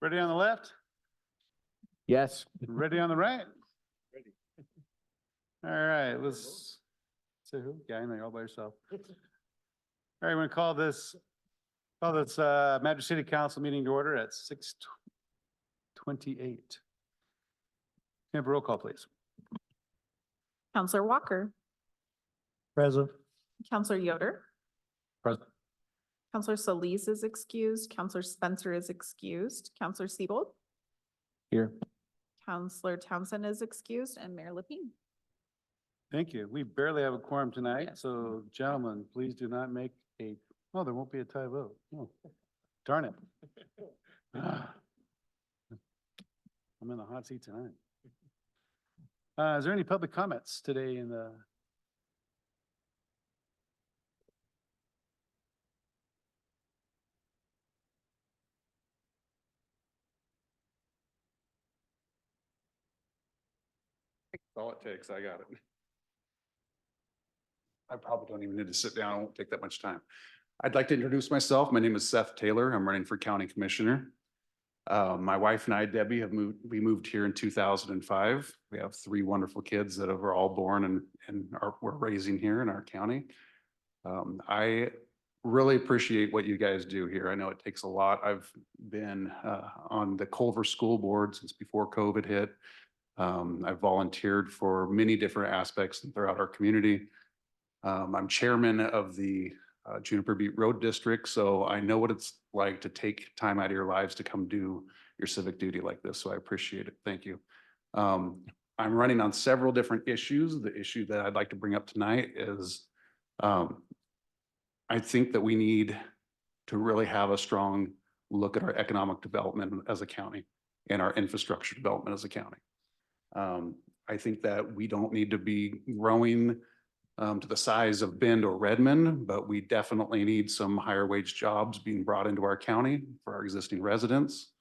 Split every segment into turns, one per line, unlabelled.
Ready on the left?
Yes.
Ready on the right? Ready. All right, let's say who? Yeah, I know you're all by yourself. All right, we're gonna call this Madras City Council meeting to order at 6:28. Can I have a roll call, please?
Counselor Walker,
Present.
Counselor Yoder,
Present.
Counselor Solis is excused, Counselor Spencer is excused, Counselor Siebold,
Here.
Counselor Townsend is excused, and Mayor Lapine.
Thank you. We barely have a quorum tonight,
Yes.
so gentlemen, please do not make there won't be a tie vote. Oh, darn it. Ah. I'm in the hot seat tonight. Is there any public comments today in the? All it takes, I got it. I probably don't even need to sit down. It won't take that much time. I'd like to introduce myself. My name is Seth Taylor. I'm running for county commissioner. My wife and I, Debbie, we moved here in 2005. We have 3 wonderful kids that are all born and we're raising here in our county. I really appreciate what you guys do here. I know it takes a lot. I've been on the Culver School Board since before COVID hit. I've volunteered for many different aspects throughout our community. I'm chairman of the Juniper Beat Road District, so I know what it's like to take time out of your lives to come do your civic duty like this, so I appreciate it. Thank you. I'm running on several different issues. The issue that I'd like to bring up tonight is I think that we need to really have a strong look at our economic development as a county and our infrastructure development as a county. I think that we don't need to be growing to the size of Bend or Redmond, but we definitely need some higher wage jobs being brought into our county for our existing residents.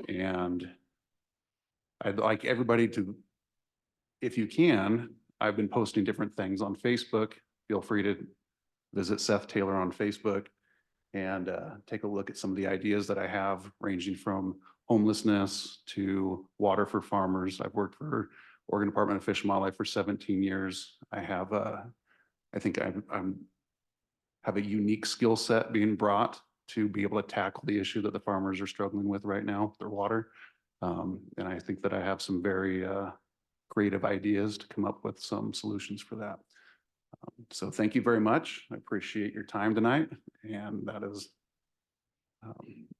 And I'd like everybody to, if you can, I've been posting different things on Facebook. Feel free to visit Seth Taylor on Facebook and take a look at some of the ideas that I have, ranging from homelessness to water for farmers. I've worked for Oregon Department of Fish and Wildlife for 17 years. I have I think I'm have a unique skill set being brought to be able to tackle the issue that the farmers are struggling with right now, their water. And I think that I have some very creative ideas to come up with some solutions for that. So thank you very much. I appreciate your time tonight. And that is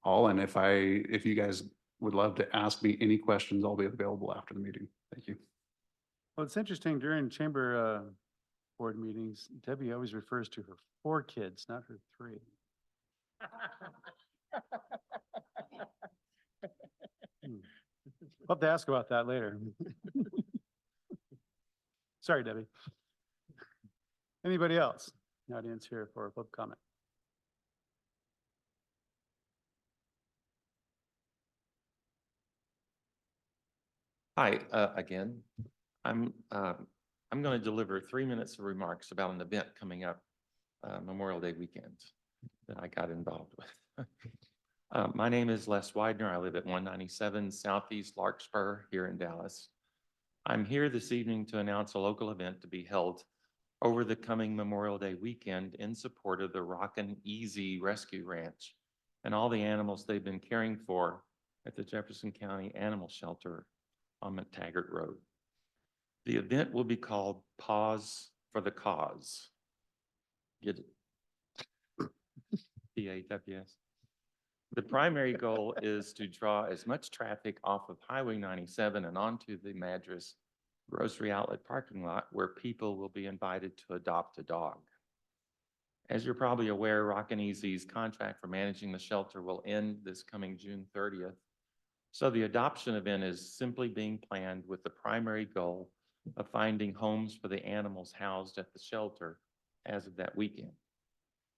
all. And if you guys would love to ask me any questions, I'll be available after the meeting. Thank you. Well, it's interesting during chamber board meetings, Debbie always refers to her 4 kids, not her 3. We'll have to ask about that later. Sorry, Debbie. Anybody else in the audience here for a public comment?
Hi, again. I'm going to deliver 3 minutes of remarks about an event coming up Memorial Day weekend that I got involved with. My name is Les Widener. I live at 197 Southeast Larkspur here in Dallas. I'm here this evening to announce a local event to be held over the coming Memorial Day weekend in support of the Rockin' Easy Rescue Ranch and all the animals they've been caring for at the Jefferson County Animal Shelter on McTaggart Road. The event will be called Pause for the Cause. Get it? PAWS. The primary goal is to draw as much traffic off of Highway 97 and onto the Madras grocery outlet parking lot, where people will be invited to adopt a dog. As you're probably aware, Rockin' Easy's contract for managing the shelter will end this coming June 30th. So the adoption event is simply being planned with the primary goal of finding homes for the animals housed at the shelter as of that weekend,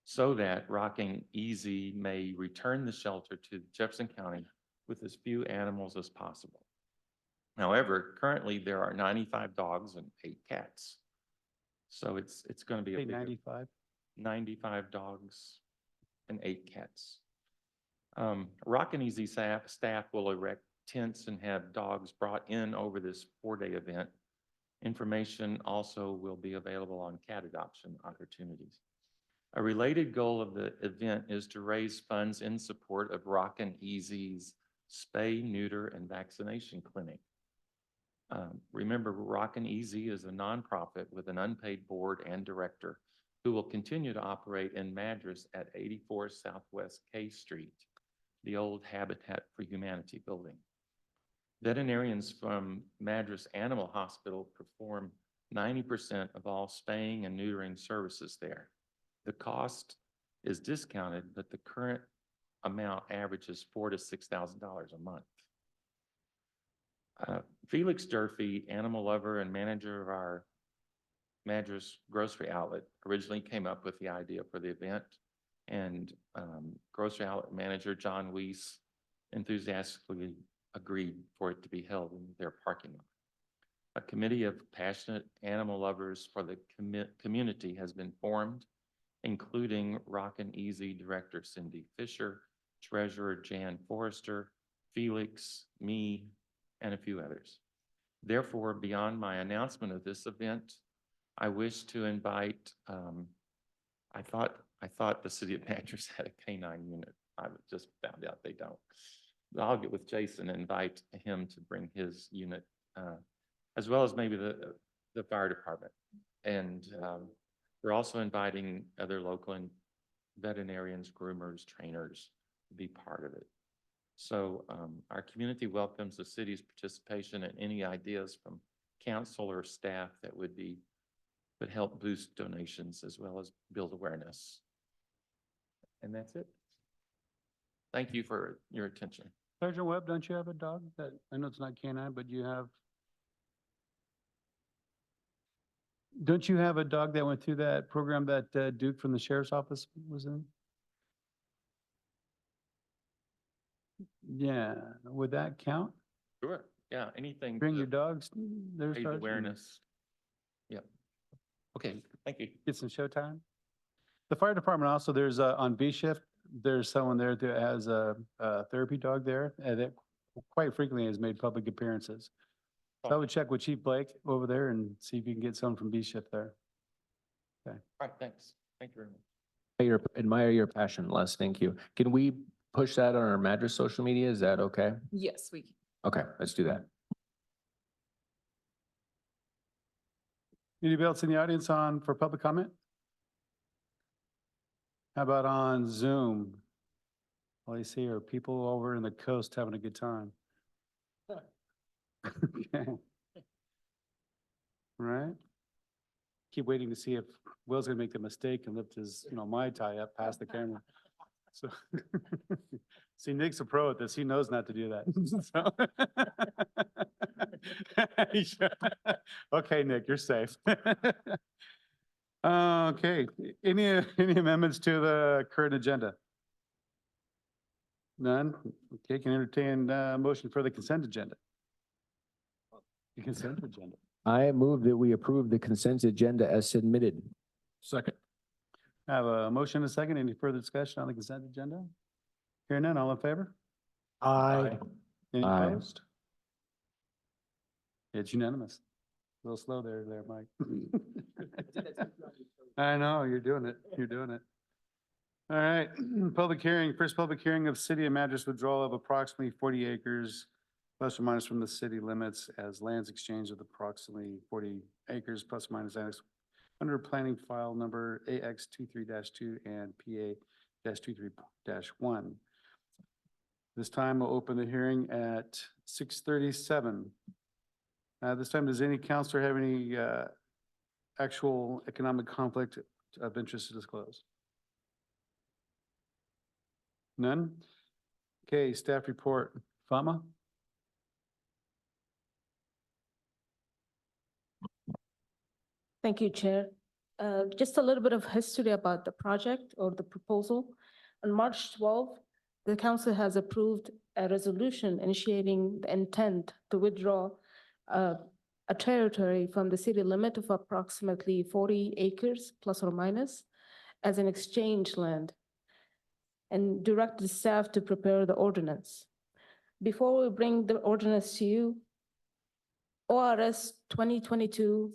so that Rockin' Easy may return the shelter to Jefferson County with as few animals as possible. However, currently there are 95 dogs and 8 cats. So it's going to be a
95?
95 dogs and 8 cats. Rock and Easy staff will erect tents and have dogs brought in over this 4-day event. Information also will be available on cat adoption opportunities. A related goal of the event is to raise funds in support of Rock and Easy's spay, neuter, and vaccination clinic. Remember, Rock and Easy is a nonprofit with an unpaid board and director who will continue to operate in Madras at 84 Southwest K Street, the old Habitat for Humanity building. Veterinarians from Madras Animal Hospital perform 90% of all spaying and neutering services there. The cost is discounted, but the current amount averages $4,000 to $6,000 a month. Felix Durfee, animal lover and manager of our Madras grocery outlet, originally came up with the idea for the event, and grocery outlet manager John Weiss enthusiastically agreed for it to be held in their parking lot. A committee of passionate animal lovers for the community has been formed, including Rock and Easy Director Cindy Fisher, Treasurer Jan Forrester, Felix, me, and a few others. Therefore, beyond my announcement of this event, I wish to invite, I thought the city of Madras had a canine unit. I just found out they don't. I'll get with Jason and invite him to bring his unit, as well as maybe the fire department. And we're also inviting other local veterinarians, groomers, trainers to be part of it. So our community welcomes the city's participation and any ideas from council or staff that would help boost donations as well as build awareness. And that's it. Thank you for your attention.
Sergeant Webb, don't you have a dog that, I know it's not canine, but don't you have a dog that went through that program that Duke from the sheriff's office was in? Yeah, would that count?
Sure. Yeah, anything.
Bring
to
your dogs, there's
raise awareness. Yep. Okay, thank you.
Get some showtime. The fire department also, there's on B shift, there's someone there that has a therapy dog there that quite frequently has made public appearances. So I would check with Chief Blake over there and see if you can get someone from B shift there.
All right, thanks. Thank you very much.
Admire your passion, Les. Thank you. Can we push that on our Madras social media? Is that okay?
Yes, we can.
Okay, let's do that.
Anybody else in the audience for public comment? How about on Zoom? All you see are people over in the coast having a good time. Okay. Right? Keep waiting to see if Will's gonna make the mistake and lift his, Mai Tai up past the camera. So, see, Nick's a pro at this. He knows not to do that. Okay, Nick, you're safe. Okay, any amendments to the current agenda? None? Okay, can entertain motion for the consent agenda. The consent agenda.
I move that we approve the consent agenda as submitted.
Second. I have a motion and a second. Any further discussion on the consent agenda? Hearing none, all in favor?
Aye.
Any
Aye.
opposed? It's unanimous. A little slow there, Mike. I know, you're doing it. You're doing it. All right, public hearing, first public hearing of City of Madras withdrawal of approximately 40 acres plus or minus from the city limits as lands exchanged with approximately 40 acres plus or minus annex under planning file number AX 23-2 and PA 23-1. This time we'll open the hearing at 6:37. This time, does any counselor have any actual economic conflict of interest to disclose? None? Okay, staff report. Fama?
Thank you, Chair. Just a little bit of history about the project or the proposal. On March 12th, the council has approved a resolution initiating the intent to withdraw a territory from the city limit of approximately 40 acres plus or minus as an exchange land. and direct the staff to prepare the ordinance. Before we bring the ordinance to you, ORS 2022-460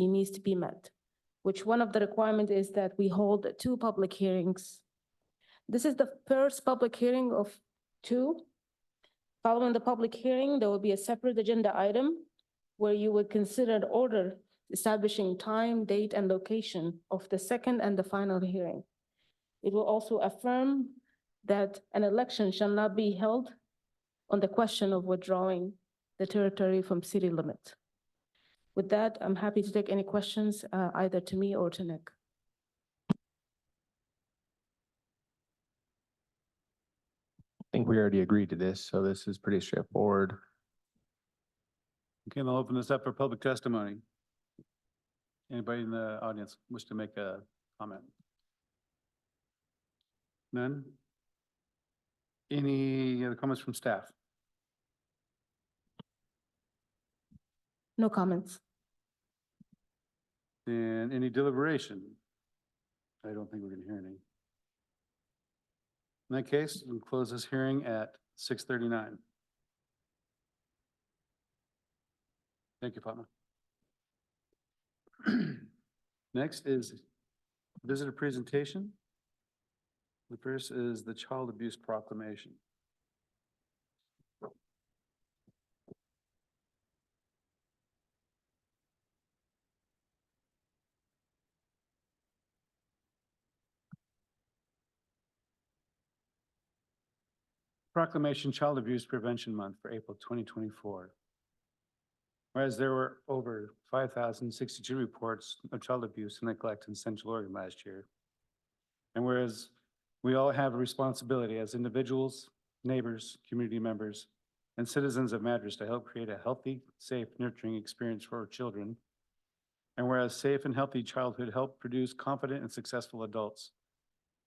needs to be met, which one of the requirements is that we hold 2 public hearings. This is the first public hearing of 2. Following the public hearing, there will be a separate agenda item where you would consider an order establishing time, date, and location of the second and the final hearing. It will also affirm that an election shall not be held on the question of withdrawing the territory from city limit. With that, I'm happy to take any questions, either to me or to Nick.
I think we already agreed to this, so this is pretty straightforward.
Okay, I'll open this up for public testimony. Anybody in the audience wish to make a comment? None? Any other comments from staff?
No comments.
And any deliberation? I don't think we're gonna hear any. In that case, we'll close this hearing at 6:39. Thank you, Fatma. Next is visitor presentation. The first is the Child Abuse Proclamation. Proclamation Child Abuse Prevention Month for April 2024. Whereas there were over 5,062 reports of child abuse and neglect in Central Oregon last year. And whereas we all have a responsibility as individuals, neighbors, community members, and citizens of Madras to help create a healthy, safe, nurturing experience for our children. And whereas safe and healthy childhood help produce confident and successful adults.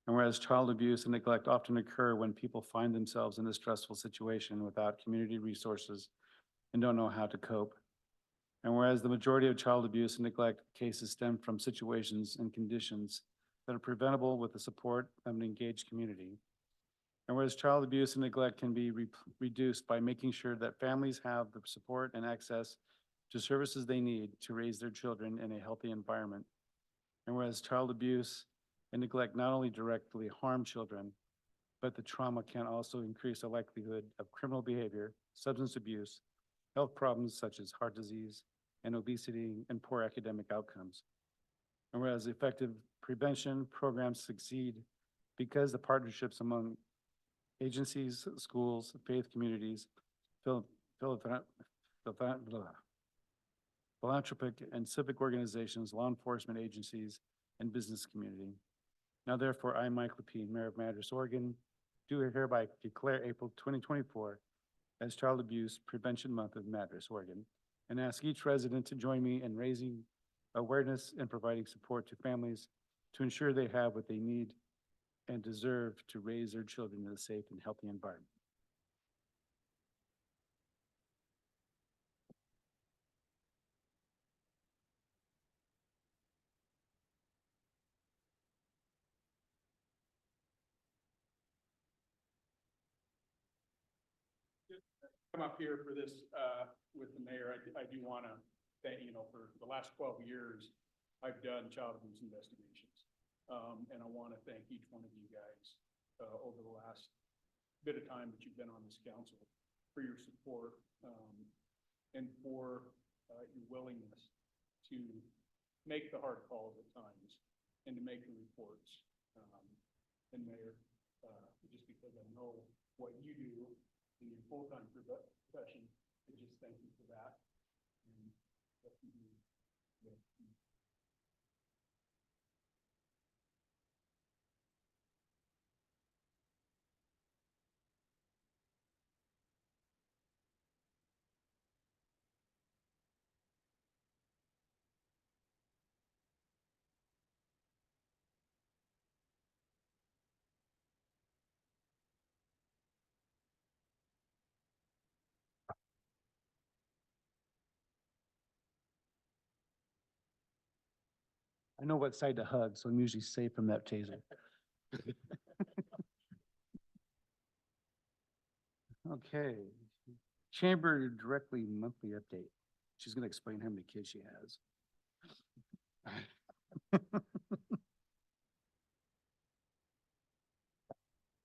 And whereas child abuse and neglect often occur when people find themselves in a stressful situation without community resources and don't know how to cope. And whereas the majority of child abuse and neglect cases stem from situations and conditions that are preventable with the support of an engaged community. And whereas child abuse and neglect can be reduced by making sure that families have the support and access to services they need to raise their children in a healthy environment. And whereas child abuse and neglect not only directly harm children, but the trauma can also increase the likelihood of criminal behavior, substance abuse, health problems such as heart disease and obesity, and poor academic outcomes. And whereas effective prevention programs succeed because the partnerships among agencies, schools, faith communities, philanthropic and civic organizations, law enforcement agencies, and business community. Now therefore, I, Mike Lapine, Mayor of Madras, Oregon, do hereby declare April 2024 as Child Abuse Prevention Month of Madras, Oregon, and ask each resident to join me in raising awareness and providing support to families to ensure they have what they need and deserve to raise their children in a safe and healthy environment. Come up here for this with the mayor. I do want to thank, for the last 12 years, I've done child abuse investigations. And I want to thank each one of you guys over the last bit of time that you've been on this council for your support and for your willingness to make the hard calls at times and to make the reports. And Mayor, just because I know what you do in your full-time profession, I just thank you for that. And what you do. I know what side to hug, so I'm usually safe from that taser.
Okay. Chamber directly monthly update. She's gonna explain how many kids she has.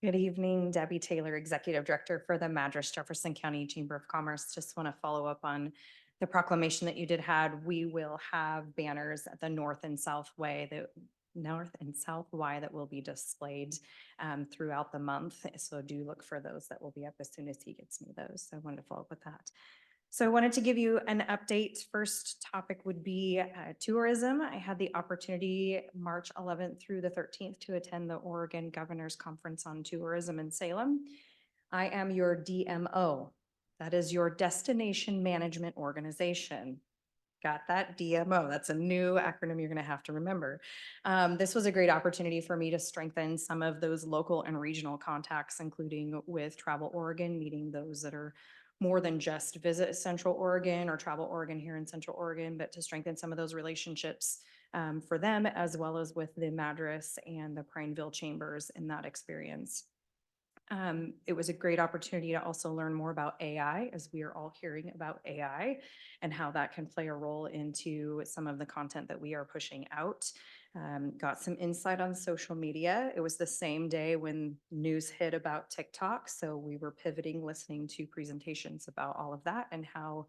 Good evening, Debbie Taylor, Executive Director for the Madras Jefferson County Chamber of Commerce. Just want to follow up on the proclamation that you did had. We will have banners at the north and south Y that will be displayed throughout the month. So do look for those. That will be up as soon as he gets me those. So I wanted to follow up with that. So I wanted to give you an update. First topic would be tourism. I had the opportunity March 11th through the 13th to attend the Oregon Governor's Conference on Tourism in Salem. I am your DMO. That is your Destination Management Organization. Got that? DMO. That's a new acronym you're going to have to remember. This was a great opportunity for me to strengthen some of those local and regional contacts, including with Travel Oregon, meeting those that are more than just visit Central Oregon or Travel Oregon here in Central Oregon, but to strengthen some of those relationships for them, as well as with the Madras and the Prineville chambers in that experience. It was a great opportunity to also learn more about AI, as we are all hearing about AI and how that can play a role into some of the content that we are pushing out. Got some insight on social media. It was the same day when news hit about TikTok. So we were pivoting, listening to presentations about all of that and how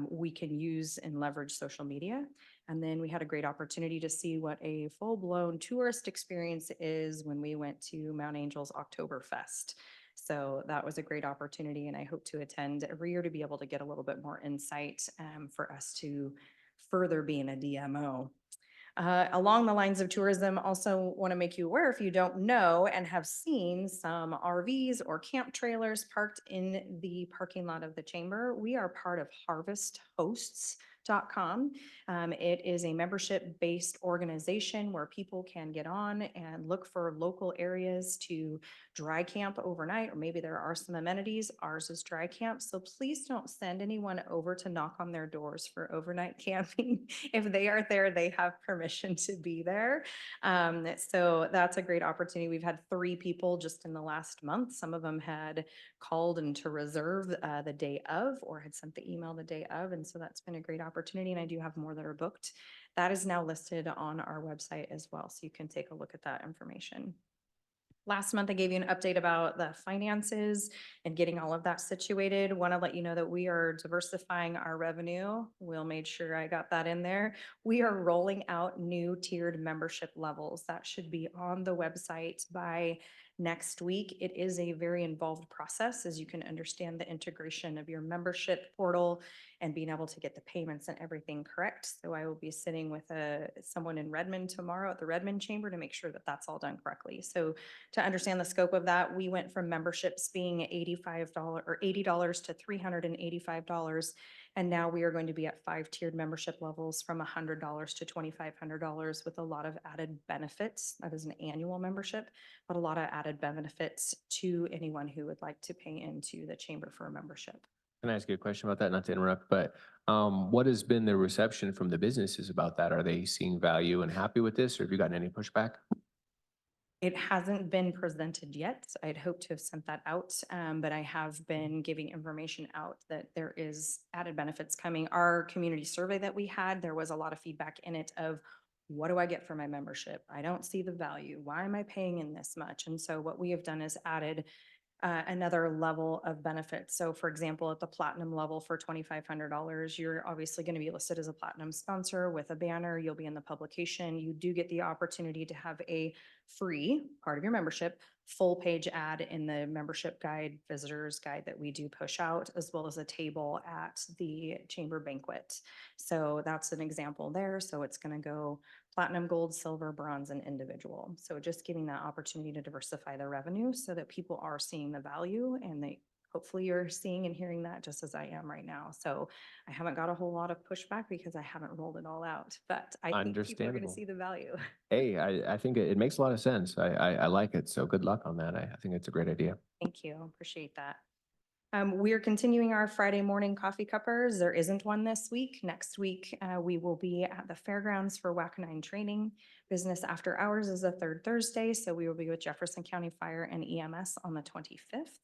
we can use and leverage social media. And then we had a great opportunity to see what a full-blown tourist experience is when we went to Mount Angel's Oktoberfest. So that was a great opportunity, and I hope to attend every year to be able to get a little bit more insight for us to further being a DMO. Along the lines of tourism, also want to make you aware, if you don't know and have seen some RVs or camp trailers parked in the parking lot of the chamber, we are part of harvesthosts.com. It is a membership-based organization where people can get on and look for local areas to dry camp overnight, or maybe there are some amenities. Ours is dry camp. So please don't send anyone over to knock on their doors for overnight camping. If they are there, they have permission to be there. So that's a great opportunity. We've had 3 people just in the last month. Some of them had called and to reserve the day of, or had sent the email the day of. And so that's been a great opportunity. And I do have more that are booked. That is now listed on our website as well. So you can take a look at that information. Last month, I gave you an update about the finances and getting all of that situated. Want to let you know that we are diversifying our revenue. Will made sure I got that in there. We are rolling out new tiered membership levels. That should be on the website by next week. It is a very involved process, as you can understand the integration of your membership portal and being able to get the payments and everything correct. So I will be sitting with someone in Redmond tomorrow at the Redmond Chamber to make sure that that's all done correctly. So to understand the scope of that, we went from memberships being $85 or $80 to $385. And now we are going to be at 5 tiered membership levels from $100 to $2,500 with a lot of added benefits. That is an annual membership, but a lot of added benefits to anyone who would like to pay into the chamber for a membership.
Can I ask you a question about that? Not to interrupt, but what has been the reception from the businesses about that? Are they seeing value and happy with this, or have you gotten any pushback?
It hasn't been presented yet. I'd hoped to have sent that out, but I have been giving information out that there is added benefits coming. Our community survey that we had, there was a lot of feedback in it of, what do I get for my membership? I don't see the value. Why am I paying in this much? And so what we have done is added another level of benefits. So for example, at the platinum level for $2,500, you're obviously going to be listed as a platinum sponsor with a banner. You'll be in the publication. You do get the opportunity to have a free part of your membership full page ad in the membership guide, visitors guide that we do push out, as well as a table at the chamber banquet. So that's an example there. So it's going to go platinum, gold, silver, bronze, and individual. So just giving that opportunity to diversify the revenue so that people are seeing the value, and they hopefully you're seeing and hearing that just as I am right now. So I haven't got a whole lot of pushback because I haven't rolled it all out, but I think people are going to
Understandable.
see the value.
Hey, I think it makes a lot of sense. I like it. So good luck on that. I think it's a great idea.
Thank you. Appreciate that. We are continuing our Friday morning coffee cuppers. There isn't one this week. Next week, we will be at the fairgrounds for WAC9 training. Business after hours is the third Thursday, so we will be with Jefferson County Fire and EMS on the 25th.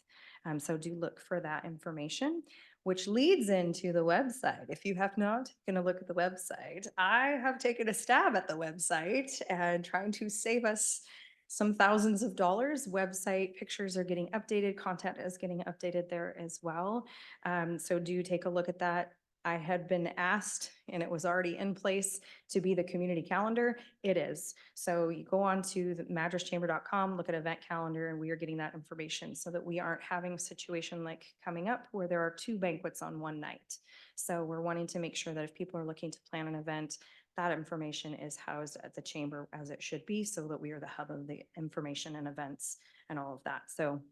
So do look for that information, which leads into the website. If you have not taken a look at the website, I have taken a stab at the website and trying to save us some thousands of dollars. Website pictures are getting updated, content is getting updated there as well. So do take a look at that. I had been asked, and it was already in place, to be the community calendar. It is. So you go on to the madraschamber.com, look at event calendar, and we are getting that information so that we aren't having a situation like coming up where there are 2 banquets on one night. So we're wanting to make sure that if people are looking to plan an event, that information is housed at the chamber as it should be, so that we are the hub of the information and events and all of that. So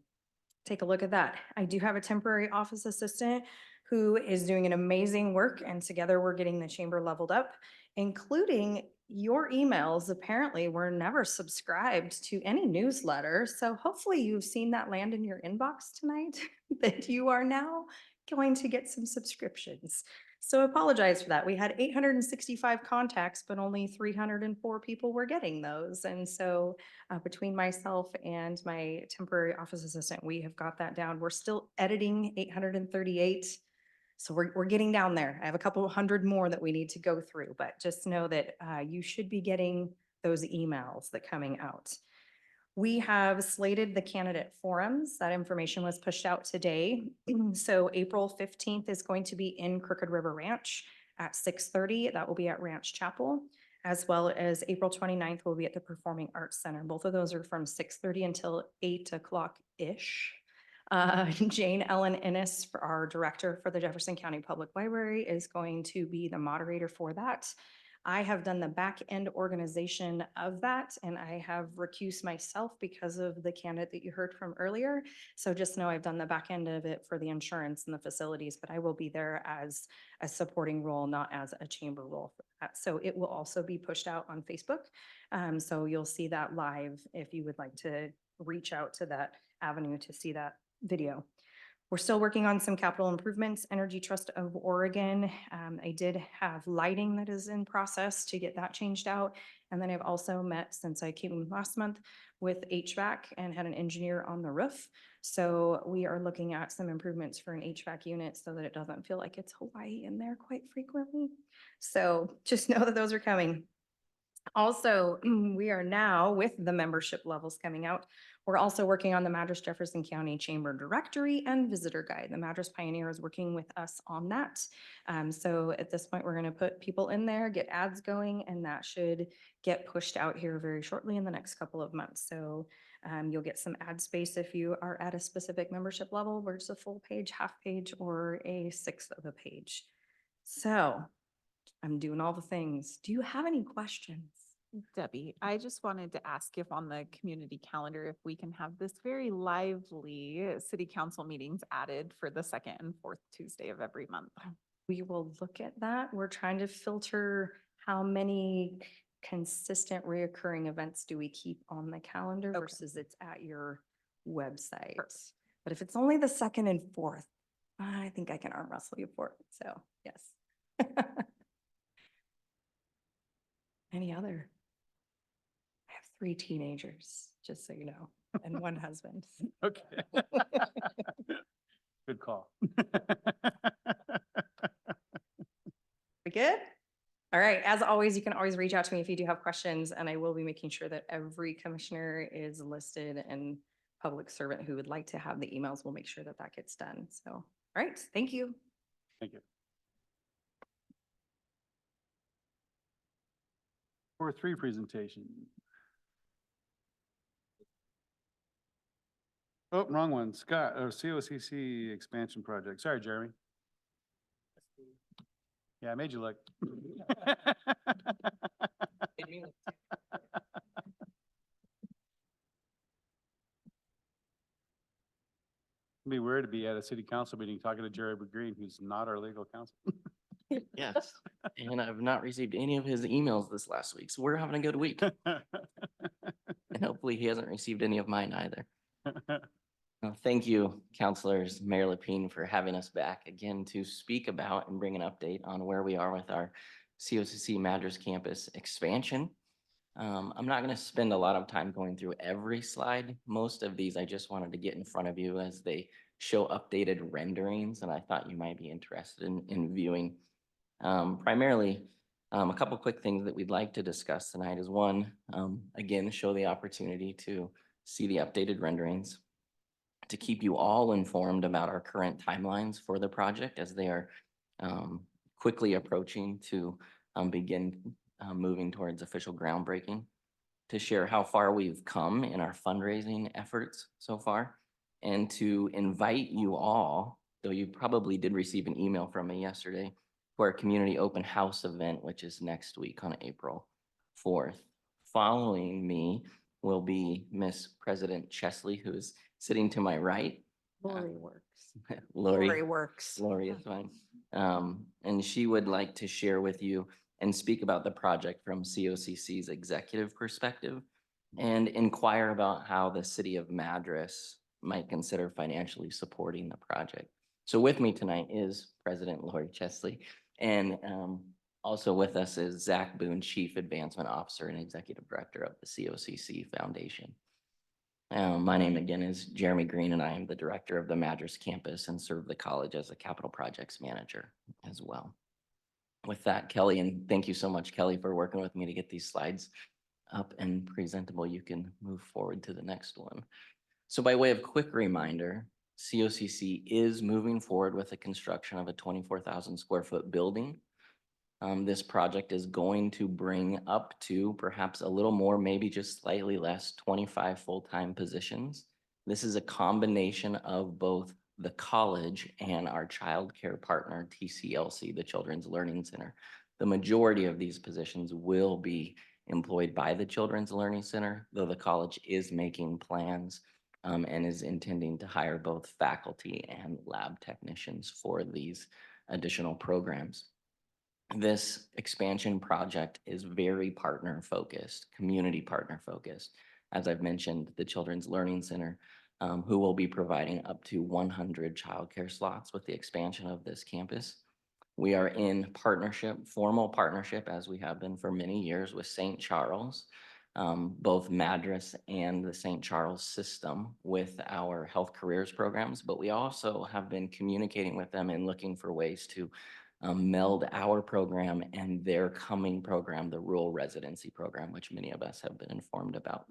take a look at that. I do have a temporary office assistant who is doing an amazing work, and together we're getting the chamber leveled up, including your emails. Apparently, were never subscribed to any newsletter. So hopefully you've seen that land in your inbox tonight, that you are now going to get some subscriptions. So apologize for that. We had 865 contacts, but only 304 people were getting those. And so between myself and my temporary office assistant, we have got that down. We're still editing 838. So we're getting down there. I have a couple hundred more that we need to go through, but just know that you should be getting those emails that coming out. We have slated the candidate forums. That information was pushed out today. So April 15th is going to be in Crooked River Ranch at 6:30. That will be at Ranch Chapel, as well as April 29th will be at the Performing Arts Center. Both of those are from 6:30 until 8 o'clock-ish. Jane Ellen Innes, for our director for the Jefferson County Public Library, is going to be the moderator for that. I have done the back end organization of that, and I have recused myself because of the candidate that you heard from earlier. So just know I've done the back end of it for the insurance and the facilities, but I will be there as a supporting role, not as a chamber role for that. So it will also be pushed out on Facebook. So you'll see that live if you would like to reach out to that avenue to see that video. We're still working on some capital improvements. Energy Trust of Oregon. I did have lighting that is in process to get that changed out. And then I've also met, since I came last month, with HVAC and had an engineer on the roof. So we are looking at some improvements for an HVAC unit so that it doesn't feel like it's Hawaii in there quite frequently. So just know that those are coming. Also, we are now, with the membership levels coming out, we're also working on the Madras Jefferson County Chamber Directory and Visitor Guide. The Madras Pioneer is working with us on that. So at this point, we're going to put people in there, get ads going, and that should get pushed out here very shortly in the next couple of months. So you'll get some ad space if you are at a specific membership level, where it's a full page, half page, or a sixth of a page. So I'm doing all the things. Do you have any questions?
Debbie, I just wanted to ask if on the community calendar, if we can have this very lively city council meetings added for the 2nd and 4th Tuesday of every month.
We will look at that. We're trying to filter how many consistent reoccurring events do we keep on the calendar
Okay.
versus it's at your website. But if it's only the 2nd and 4th, I think I can arm wrestle you for it. So yes. Any other? I have 3 teenagers, just so you know, and 1 husband.
Okay. Good call.
We good? All right. As always, you can always reach out to me if you do have questions, and I will be making sure that every commissioner is listed, and public servant who would like to have the emails, we'll make sure that that gets done. So, all right. Thank you.
Thank you. 4-3 presentation. Oh, wrong one. Scott, COCC expansion project. Sorry, Jeremy. Yeah, I made you look. It'd be weird to be at a city council meeting talking to Jerry Green, who's not our legal counsel.
Yes, and I've not received any of his emails this last week, so we're having a good week. And hopefully he hasn't received any of mine either. Thank you, counselors, Mayor Lapine, for having us back again to speak about and bring an update on where we are with our COCC Madras campus expansion. I'm not going to spend a lot of time going through every slide. Most of these I just wanted to get in front of you as they show updated renderings, and I thought you might be interested in viewing. Primarily, a couple quick things that we'd like to discuss tonight is one, again, show the opportunity to see the updated renderings, to keep you all informed about our current timelines for the project as they are quickly approaching to begin moving towards official groundbreaking, to share how far we've come in our fundraising efforts so far, and to invite you all, though you probably did receive an email from me yesterday, to our community open house event, which is next week on April 4th. Following me will be Miss President Chesley, who is sitting to my right.
Lori works.
Lori
works.
Lori is fine. And she would like to share with you and speak about the project from COCC's executive perspective and inquire about how the city of Madras might consider financially supporting the project. So with me tonight is President Lori Chesley, and also with us is Zach Boone, Chief Advancement Officer and Executive Director of the COCC Foundation. My name again is Jeremy Green, and I am the director of the Madras campus and serve the college as a capital projects manager as well. With that, Kelly, and thank you so much, Kelly, for working with me to get these slides up and presentable. You can move forward to the next one. So by way of quick reminder, COCC is moving forward with the construction of a 24,000 square foot building. This project is going to bring up to perhaps a little more, maybe just slightly less, 25 full-time positions. This is a combination of both the college and our childcare partner, TCLC, the Children's Learning Center. The majority of these positions will be employed by the Children's Learning Center, though the college is making plans and is intending to hire both faculty and lab technicians for these additional programs. This expansion project is very partner focused, community partner focused. As I've mentioned, the Children's Learning Center, who will be providing up to 100 childcare slots with the expansion of this campus. We are in partnership, formal partnership, as we have been for many years, with St. Charles, both Madras and the St. Charles system with our health careers programs, but we also have been communicating with them and looking for ways to meld our program and their coming program, the rural residency program, which many of us have been informed about,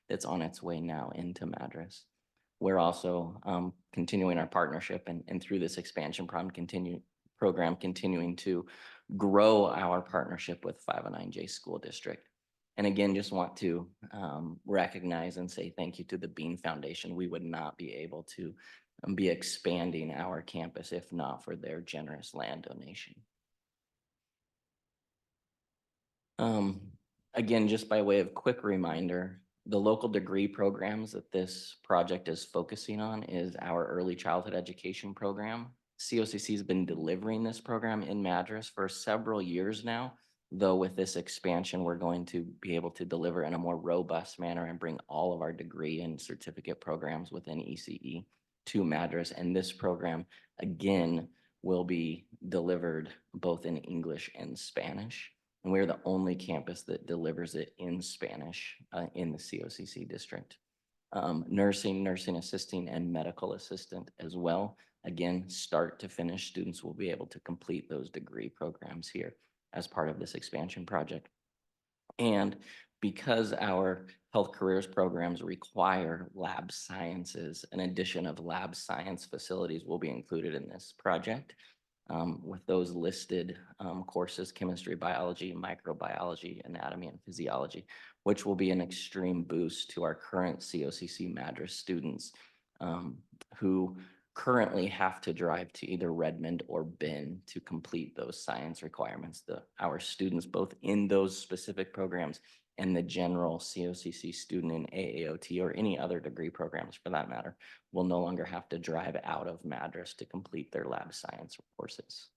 that's on its way now into Madras. We're also continuing our partnership and through this expansion program continuing to grow our partnership with 509J School District. And again, just want to recognize and say thank you to the Bean Foundation. We would not be able to be expanding our campus if not for their generous land donation. Again, just by way of quick reminder, the local degree programs that this project is focusing on is our early childhood education program. COCC has been delivering this program in Madras for several years now, though with this expansion, we're going to be able to deliver in a more robust manner and bring all of our degree and certificate programs within ECE to Madras. And this program, again, will be delivered both in English and Spanish. And we're the only campus that delivers it in Spanish in the COCC district. Nursing assisting, and medical assistant as well. Again, start to finish, students will be able to complete those degree programs here as part of this expansion project. And because our health careers programs require lab sciences, an addition of lab science facilities will be included in this project. With those listed courses, chemistry, biology, microbiology, anatomy, and physiology, which will be an extreme boost to our current COCC Madras students who currently have to drive to either Redmond or Benton to complete those science requirements. Our students, both in those specific programs and the general COCC student in AAOT or any other degree programs for that matter, will no longer have to drive out of Madras to complete their lab science courses.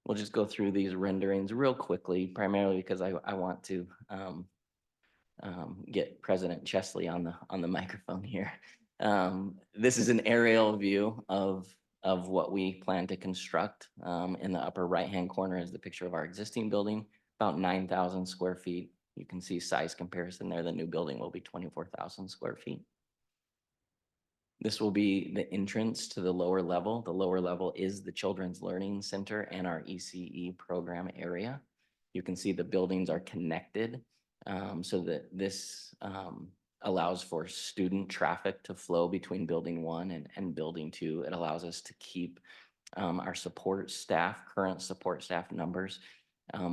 We'll just go through these renderings real quickly, primarily because I want to get President Chesley on the microphone here. This is an aerial view of what we plan to construct. In the upper right-hand corner is the picture of our existing building, about 9,000 square feet. You can see size comparison there. The new building will be 24,000 square feet. This will be the entrance to the lower level. The lower level is the Children's Learning Center and our ECE program area. You can see the buildings are connected so that this allows for student traffic to flow between building 1 and building 2. It allows us to keep our support staff, current support staff numbers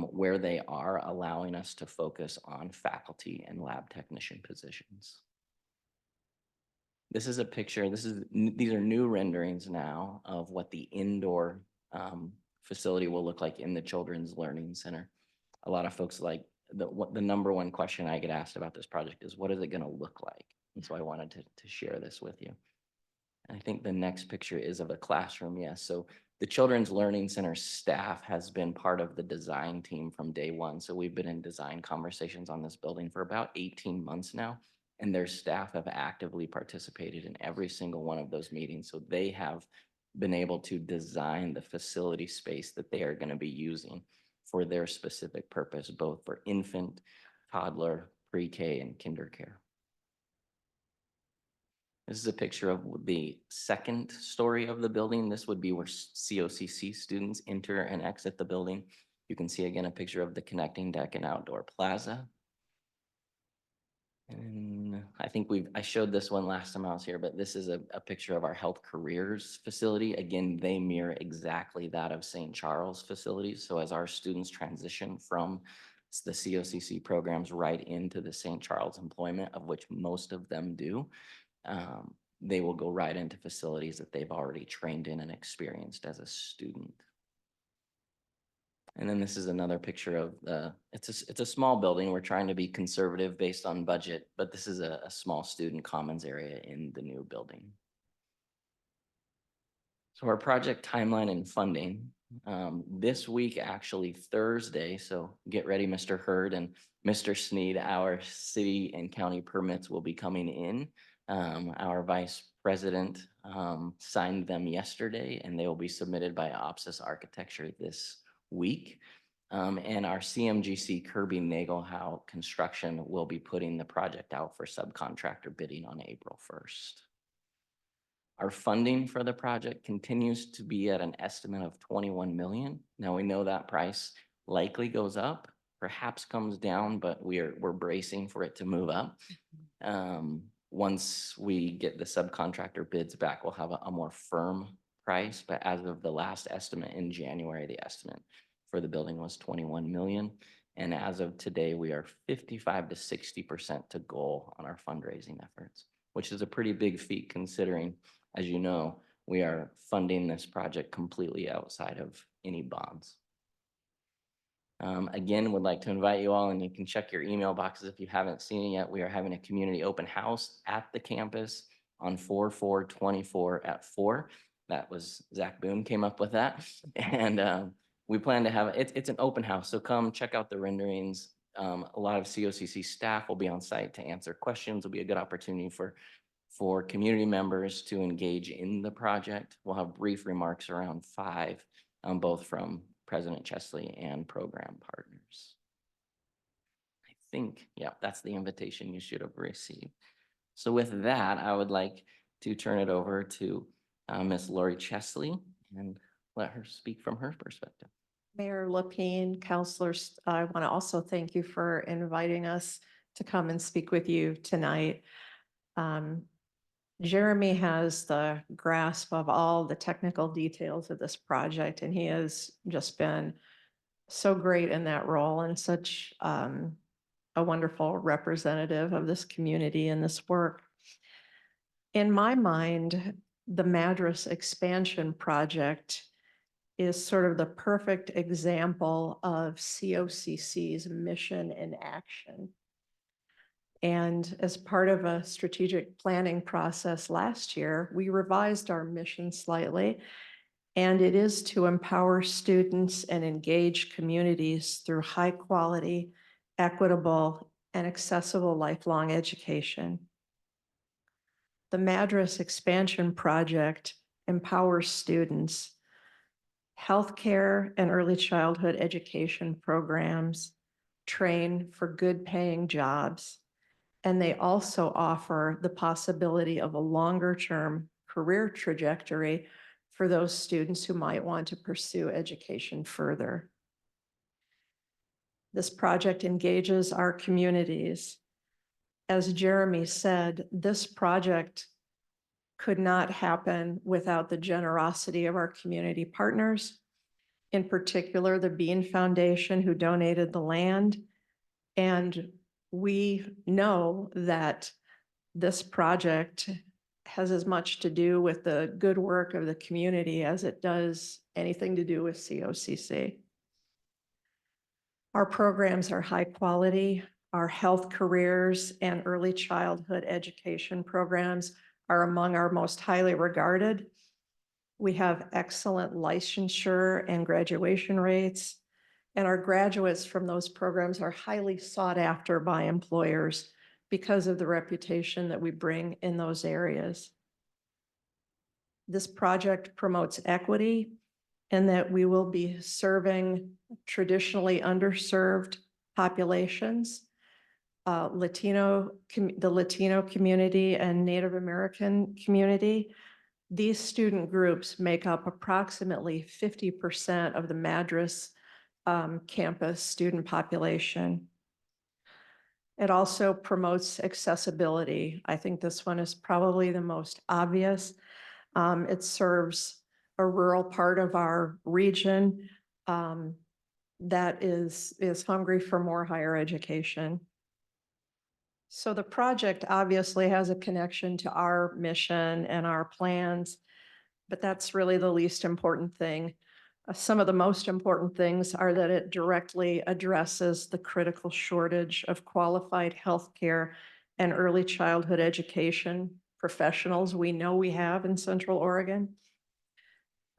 where they are, allowing us to focus on faculty and lab technician positions. This is a picture, these are new renderings now of what the indoor facility will look like in the Children's Learning Center. A lot of folks like, the number one question I get asked about this project is, what is it gonna look like? And so I wanted to share this with you. And I think the next picture is of a classroom, yes. So the Children's Learning Center staff has been part of the design team from day one. So we've been in design conversations on this building for about 18 months now. And their staff have actively participated in every single one of those meetings. So they have been able to design the facility space that they are going to be using for their specific purpose, both for infant, toddler, pre-K, and kinder care. This is a picture of the second story of the building. This would be where COCC students enter and exit the building. You can see again a picture of the connecting deck and outdoor plaza. And I think I showed this one last time I was here, but this is a picture of our health careers facility. Again, they mirror exactly that of St. Charles facilities. So as our students transition from the COCC programs right into the St. Charles employment, of which most of them do, they will go right into facilities that they've already trained in and experienced as a student. And then this is another picture of it's a small building. We're trying to be conservative based on budget, but this is a small student commons area in the new building. So our project timeline and funding, this week, actually Thursday, so get ready, Mr. Hurd and Mr. Sneed, our city and county permits will be coming in. Our vice president signed them yesterday and they will be submitted by Opsis Architecture this week. And our CMGC Kirby Nagelhout Construction will be putting the project out for subcontractor bidding on April 1st. Our funding for the project continues to be at an estimate of 21 million. Now we know that price likely goes up, perhaps comes down, but we're bracing for it to move up. Once we get the subcontractor bids back, we'll have a more firm price, but as of the last estimate in January, the estimate for the building was 21 million. And as of today, we are 55 to 60% to goal on our fundraising efforts, which is a pretty big feat considering, as you know, we are funding this project completely outside of any bonds. Again, would like to invite you all, and you can check your email boxes if you haven't seen it yet. We are having a community open house at the campus on 4/4/24 at 4. That was Zach Boone came up with that. And we plan to have, it's an open house. So come check out the renderings. A lot of COCC staff will be on site to answer questions. It'll be a good opportunity for community members to engage in the project. We'll have brief remarks around 5, both from President Chesley and program partners. I think, yeah, that's the invitation you should have received. So with that, I would like to turn it over to Ms. Lori Chesley and let her speak from her perspective.
Mayor Lapine, councilors, I want to also thank you for inviting us to come and speak with you tonight. Jeremy has the grasp of all the technical details of this project, and he has just been so great in that role and such a wonderful representative of this community and this work. In my mind, the Madras expansion project is sort of the perfect example of COCC's mission in action. And as part of a strategic planning process last year, we revised our mission slightly, and it is to empower students and engage communities through high quality, equitable, and accessible lifelong education. The Madras Expansion Project empowers students, healthcare and early childhood education programs, train for good paying jobs, and they also offer the possibility of a longer term career trajectory for those students who might want to pursue education further. This project engages our communities. As Jeremy said, this project could not happen without the generosity of our community partners, in particular, the Bean Foundation, who donated the land. And we know that this project has as much to do with the good work of the community as it does anything to do with COCC. Our programs are high quality. Our health careers and early childhood education programs are among our most highly regarded. We have excellent licensure and graduation rates, and our graduates from those programs are highly sought after by employers because of the reputation that we bring in those areas. This project promotes equity in that we will be serving traditionally underserved populations, the Latino community and Native American community. These student groups make up approximately 50% of the Madras campus student population. It also promotes accessibility. I think this one is probably the most obvious. It serves a rural part of our region that is hungry for more higher education. So the project obviously has a connection to our mission and our plans, but that's really the least important thing. Some of the most important things are that it directly addresses the critical shortage of qualified healthcare and early childhood education professionals we know we have in Central Oregon.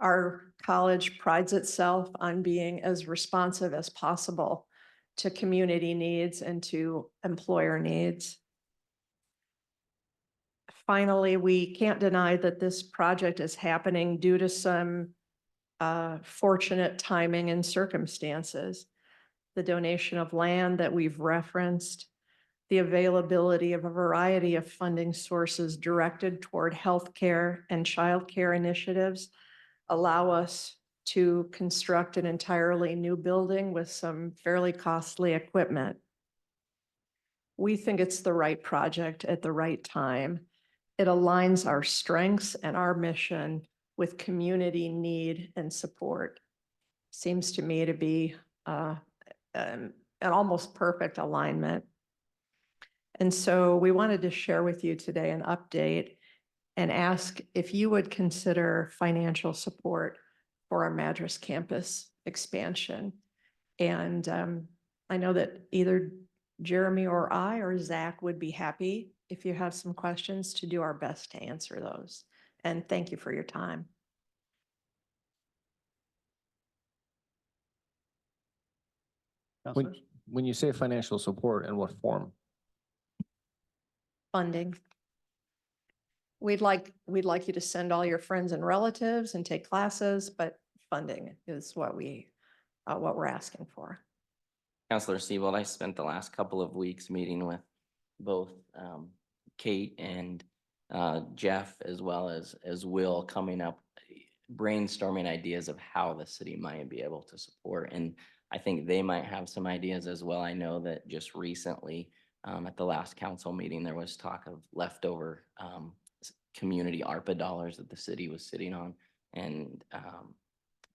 Our college prides itself on being as responsive as possible to community needs and to employer needs. Finally, we can't deny that this project is happening due to some fortunate timing and circumstances. The donation of land that we've referenced, the availability of a variety of funding sources directed toward healthcare and childcare initiatives allow us to construct an entirely new building with some fairly costly equipment. We think it's the right project at the right time. It aligns our strengths and our mission with community need and support. Seems to me to be an almost perfect alignment. And so we wanted to share with you today an update and ask if you would consider financial support for our Madras campus expansion. And I know that either Jeremy or I or Zach would be happy if you have some questions to do our best to answer those. And thank you for your time.
Counselors?
When you say financial support, in what form?
Funding. We'd like you to send all your friends and relatives and take classes, but funding is what we're asking for.
Counselor Siebold, I spent the last couple of weeks meeting with both Kate and Jeff, as well as Will, coming up, brainstorming ideas of how the city might be able to support. And I think they might have some ideas as well. I know that just recently at the last council meeting, there was talk of leftover community ARPA dollars that the city was sitting on. And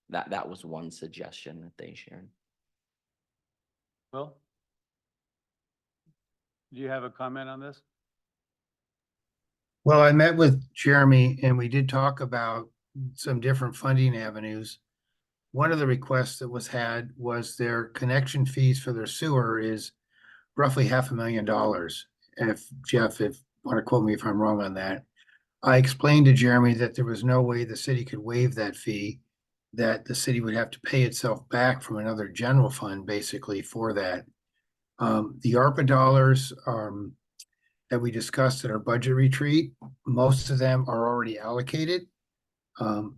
that was one suggestion that they shared.
Will? Do you have a comment on this?
Well, I met with Jeremy and we did talk about some different funding avenues. One of the requests that was had was their connection fees for their sewer is roughly $500,000. If Jeff, if want to quote me if I'm wrong on that. I explained to Jeremy that there was no way the city could waive that fee, that the city would have to pay itself back from another general fund basically for that. The ARPA dollars, that we discussed at our budget retreat, most of them are already allocated.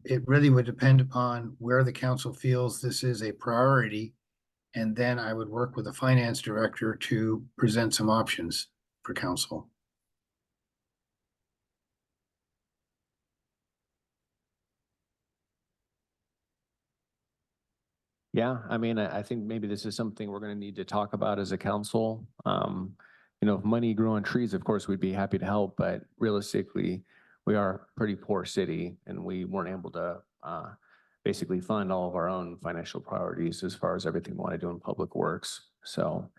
It really would depend upon where the council feels this is a priority. And then I would work with the finance director to present some options for council.
Yeah, I mean, I think maybe this is something we're gonna need to talk about as a council. You know, if money grew on trees, of course, we'd be happy to help, but realistically, we are a pretty poor city and we weren't able to basically fund all of our own financial priorities as far as everything we want to do in public works. So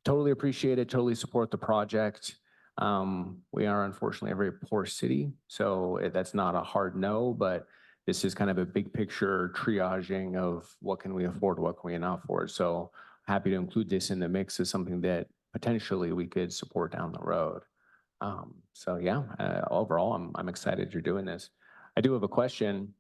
totally appreciate it, totally support the project. We are unfortunately a very poor city, so that's not a hard no, but this is kind of a big picture triaging of what can we afford, what can we not afford. So happy to include this in the mix as something that potentially we could support down the road. So yeah, overall, I'm excited you're doing this. I do have a question.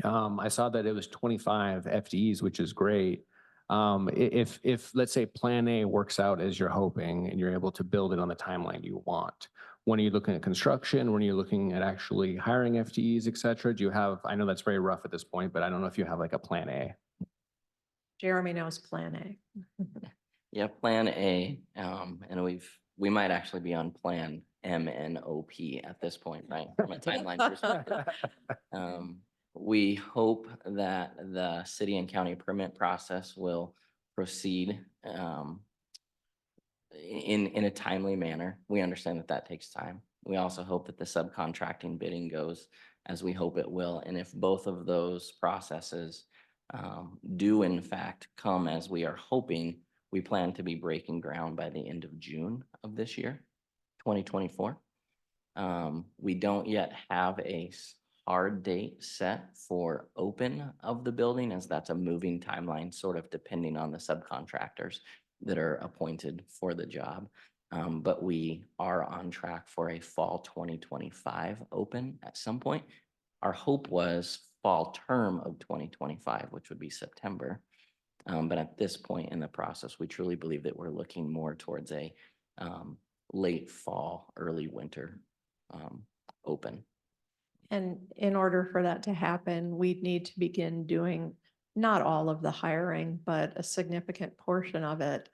I saw that it was 25 FTEs, which is great. If let's say Plan A works out as you're hoping and you're able to build it on the timeline you want, when are you looking at construction? When are you looking at actually hiring FTEs, et cetera? Do you have, I know that's very rough at this point, but I don't know if you have like a Plan A.
Jeremy knows Plan A.
Yeah, Plan A, and we might actually be on Plan M and OP at this point, right? From a timeline perspective. We hope that the city and county permit process will proceed in a timely manner. We understand that that takes time. We also hope that the subcontracting bidding goes as we hope it will. And if both of those processes do in fact come as we are hoping, we plan to be breaking ground by the end of June of this year, 2024. We don't yet have a hard date set for open of the building, as that's a moving timeline, sort of depending on the subcontractors that are appointed for the job. But we are on track for a fall 2025 open at some point. Our hope was fall term of 2025, which would be September. But at this point in the process, we truly believe that we're looking more towards a late fall, early winter open.
And in order for that to happen, we'd need to begin doing not all of the hiring, but a significant portion of it.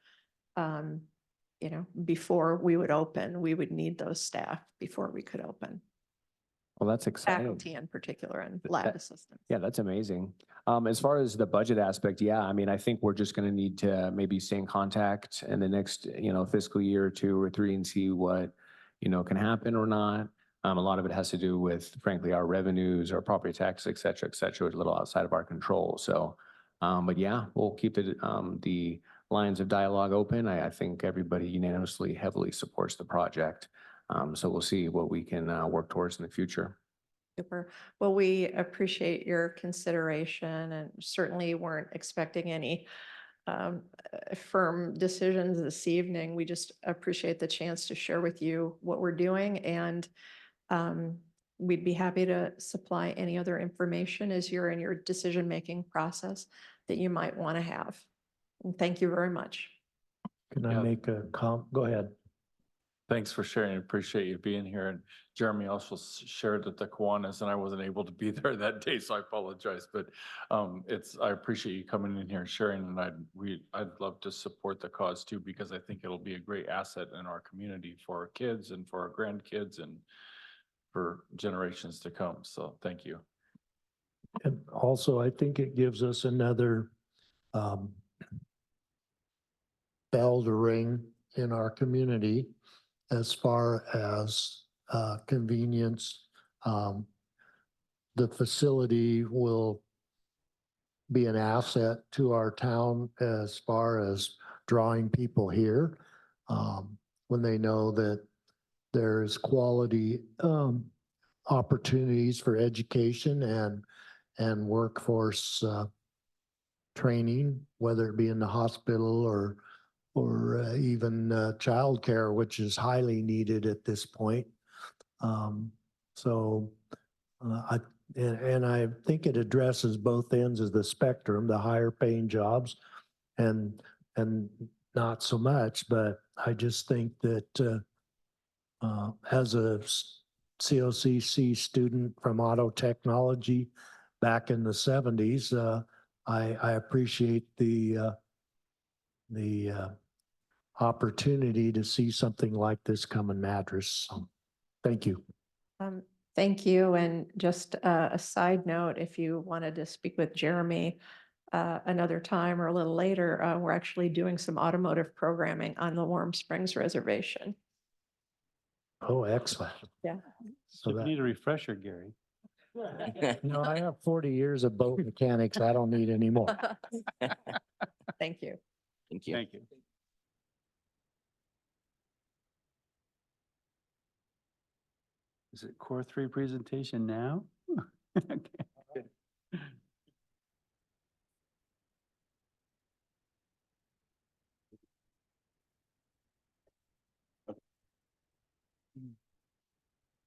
You know, before we would open, we would need those staff before we could open,
Well, that's exciting.
faculty in particular and lab assistants.
Yeah, that's amazing. As far as the budget aspect, yeah, I mean, I think we're just gonna need to maybe stay in contact in the next, fiscal year or 2 or 3 and see what, can happen or not. A lot of it has to do with frankly, our revenues, our property tax, et cetera, a little outside of our control. So, but yeah, we'll keep the lines of dialogue open. I think everybody unanimously heavily supports the project. So we'll see what we can work towards in the future.
Super. Well, we appreciate your consideration and certainly weren't expecting any firm decisions this evening. We just appreciate the chance to share with you what we're doing, and we'd be happy to supply any other information as you're in your decision-making process that you might want to have. And thank you very much.
Can I
Yeah.
make a Go ahead.
Thanks for sharing. Appreciate you being here. And Jeremy also shared that the Kiwanis, and I wasn't able to be there that day, so I apologize. But I appreciate you coming in here and sharing. And I'd love to support the cause too, because I think it'll be a great asset in our community for our kids and for our grandkids and for generations to come. So thank you.
And also, I think it gives us another bell to ring in our community as far as convenience. The facility will be an asset to our town as far as drawing people here when they know that there's quality opportunities for education and workforce training, whether it be in the hospital or even childcare, which is highly needed at this point. I think it addresses both ends of the spectrum, the higher paying jobs and not so much, but I just think that as a COCC student from auto technology back in the 70s, I appreciate the opportunity to see something like this come in Madras. So, thank you.
Thank you. And just a side note, if you wanted to speak with Jeremy another time or a little later, we're actually doing some automotive programming on the Warm Springs Reservation.
Oh, excellent.
Yeah.
So
If you
that,
need a refresher, Gary.
no, I have 40 years of boat mechanics. I don't need any more.
Thank you.
Thank you.
Thank you. Is it core 3 presentation now? Okay.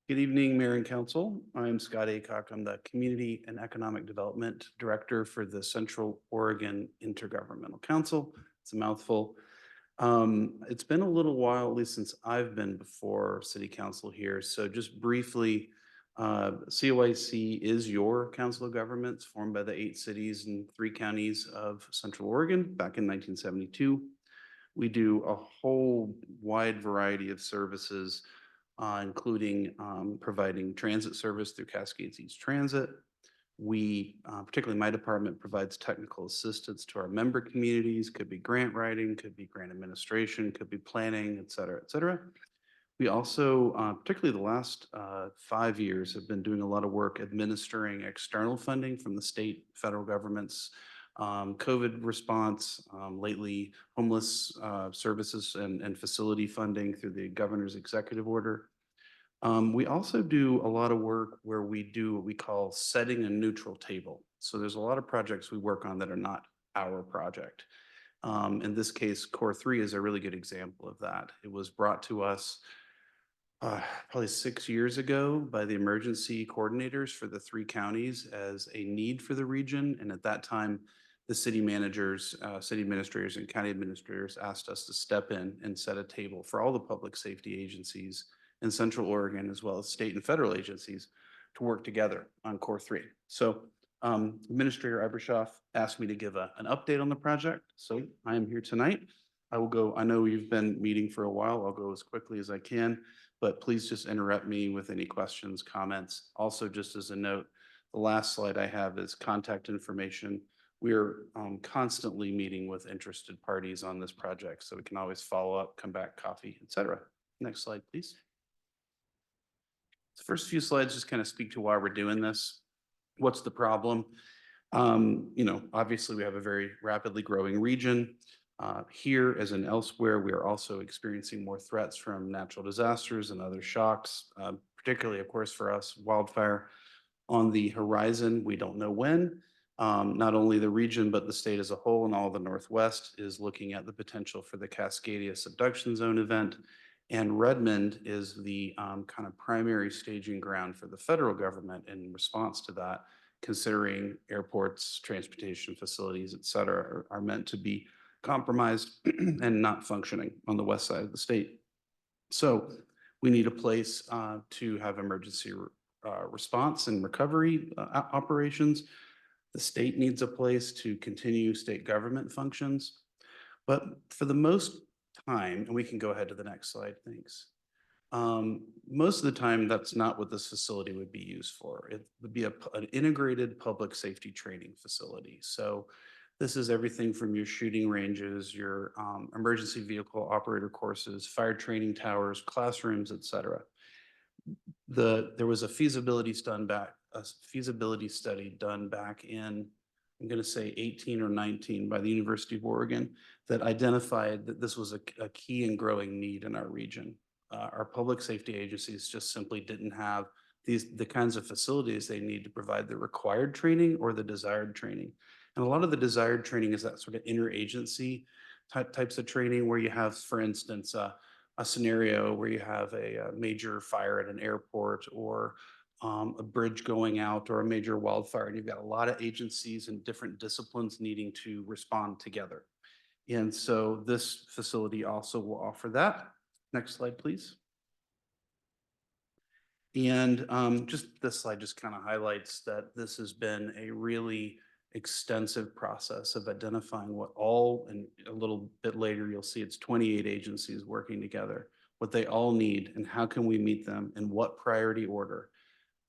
Good evening, Mayor and Council. I'm Scott Aycock. I'm the Community and Economic Development Director for the Central Oregon Intergovernmental Council. It's a mouthful. It's been a little while, at least since I've been before City Council here. So just briefly, COIC is your Council of Governments formed by the 8 cities and 3 counties of Central Oregon back in 1972. We do a whole wide variety of services, including providing transit service through Cascades East Transit. We, particularly my department, provides technical assistance to our member communities, could be grant writing, could be grant administration, could be planning, et cetera, et cetera. We also, particularly the last 5 years, have been doing a lot of work administering external funding from the state, federal governments, COVID response, lately homeless services and facility funding through the governor's executive order. We also do a lot of work where we do what we call setting a neutral table. So there's a lot of projects we work on that are not our project. In this case, Core 3 is a really good example of that. It was brought to us probably 6 years ago by the emergency coordinators for the 3 counties as a need for the region. And at that time, the city managers, city administrators, and county administrators asked us to step in and set a table for all the public safety agencies in Central Oregon, as well as state and federal agencies, to work together on Core 3. So Administrator Ibershoff asked me to give an update on the project. So I am here tonight. I will go, I know you've been meeting for a while. I'll go as quickly as I can, but please just interrupt me with any questions, comments. Also, just as a note, the last slide I have is contact information. We're constantly meeting with interested parties on this project, so we can always follow up, come back, coffee, et cetera. Next slide, please. The first few slides just kind of speak to why we're doing this. What's the problem? Obviously we have a very rapidly growing region. Here, as in elsewhere, we are also experiencing more threats from natural disasters and other shocks, particularly, of course, for us, wildfire on the horizon. We don't know when. Not only the region, but the state as a whole and all the Northwest is looking at the potential for the Cascadia subduction zone event. And Redmond is the kind of primary staging ground for the federal government in response to that, considering airports, transportation facilities, et cetera, are meant to be compromised and not functioning on the west side of the state. So we need a place to have emergency response and recovery operations. The state needs a place to continue state government functions. But for the most time, and we can go ahead to the next slide, thanks. Most of the time, that's not what this facility would be used for. It would be an integrated public safety training facility. So this is everything from your shooting ranges, your emergency vehicle operator courses, fire training towers, classrooms, et cetera. There was a feasibility study done back in, I'm going to say 18 or 19 by the University of Oregon that identified that this was a key and growing need in our region. Our public safety agencies just simply didn't have the kinds of facilities they need to provide the required training or the desired training. And a lot of the desired training is that sort of interagency types of training where you have, for instance, a scenario where you have a major fire at an airport or a bridge going out or a major wildfire, and you've got a lot of agencies and different disciplines needing to respond together. And so this facility also will offer that. Next slide, please. And just this slide just kind of highlights that this has been a really extensive process of identifying what all, and a little bit later, you'll see it's 28 agencies working together, what they all need and how can we meet them in what priority order.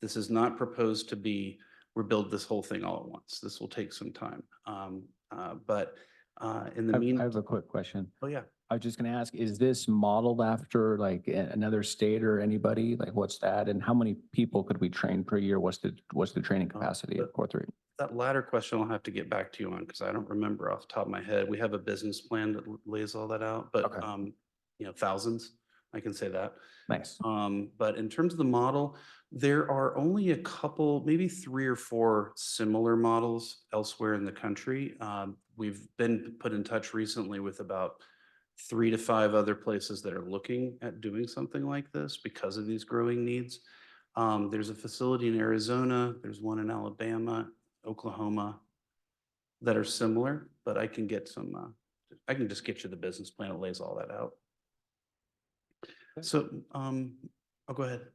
This is not proposed to be, we're build this whole thing all at once. This will take some time. But in the
I have a quick question.
oh yeah.
I was just gonna ask, is this modeled after like another state or anybody? Like what's that? And how many people could we train per year? What's the training capacity of Core 3?
That latter question I'll have to get back to you on because I don't remember off the top of my head. We have a business plan that lays all that out, but
Okay.
thousands, I can say that.
Nice.
But in terms of the model, there are only a couple, maybe 3 or 4 similar models elsewhere in the country. We've been put in touch recently with about 3 to 5 other places that are looking at doing something like this because of these growing needs. There's a facility in Arizona, there's one in Alabama, Oklahoma that are similar, but I can get some, I can just get you the business plan. It lays all that out. So, I'll go ahead.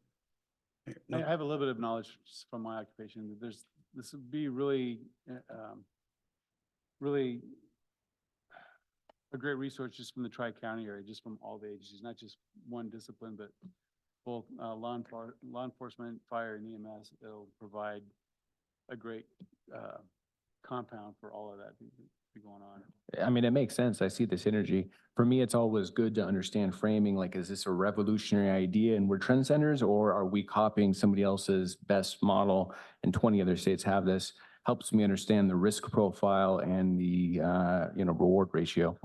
Here,
I
no.
have a little bit of knowledge just from my occupation. This would be really, really a great resource just from the Tri-County area, just from all the agencies, not just one discipline, but both law enforcement, fire, and EMS. It'll provide a great compound for all of that to be going on.
I mean, it makes sense. I see the synergy. For me, it's always good to understand framing, like, is this a revolutionary idea and we're trendsetters, or are we copying somebody else's best model and 20 other states have this? Helps me understand the risk profile and the, reward ratio.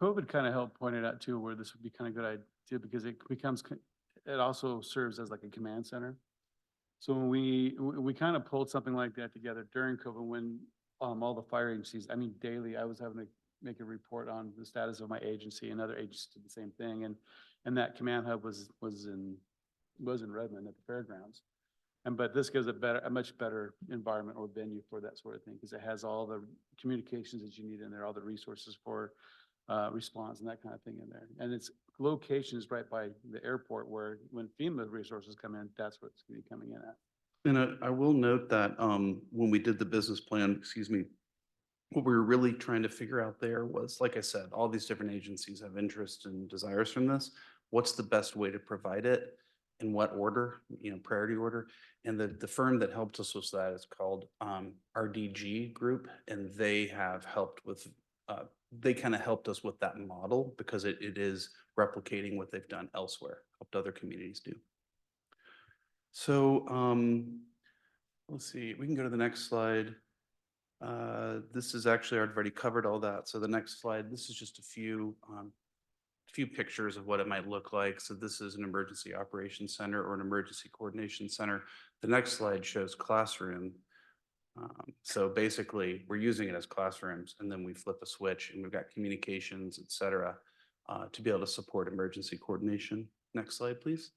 COVID kind of helped point it out too, where this would be kind of good idea because it becomes, it also serves as like a command center. So when we kind of pulled something like that together during COVID, when all the fire agencies, I mean, daily, I was having to make a report on the status of my agency, and other agencies did the same thing. And that command hub was in Redmond at the fairgrounds. But this gives a much better environment or venue for that sort of thing, because it has all the communications that you need in there, all the resources for response and that kind of thing in there. And its location is right by the airport, where when FEMA resources come in, that's what's going to be coming in at.
And I will note that when we did the business plan, excuse me, what we were really trying to figure out there was, like I said, all these different agencies have interest and desires from this. What's the best way to provide it? In what order, priority order? And the firm that helped us with that is called RDG Group, and they have helped with, they kind of helped us with that model because it is replicating what they've done elsewhere, helped other communities do. So let's see, we can go to the next slide. This is actually, I've already covered all that. So the next slide, this is just a few pictures of what it might look like. So this is an emergency operations center or an emergency coordination center. The next slide shows classroom. So basically, we're using it as classrooms, and then we flip a switch, and we've got communications, et cetera, to be able to support emergency coordination. Next slide, please.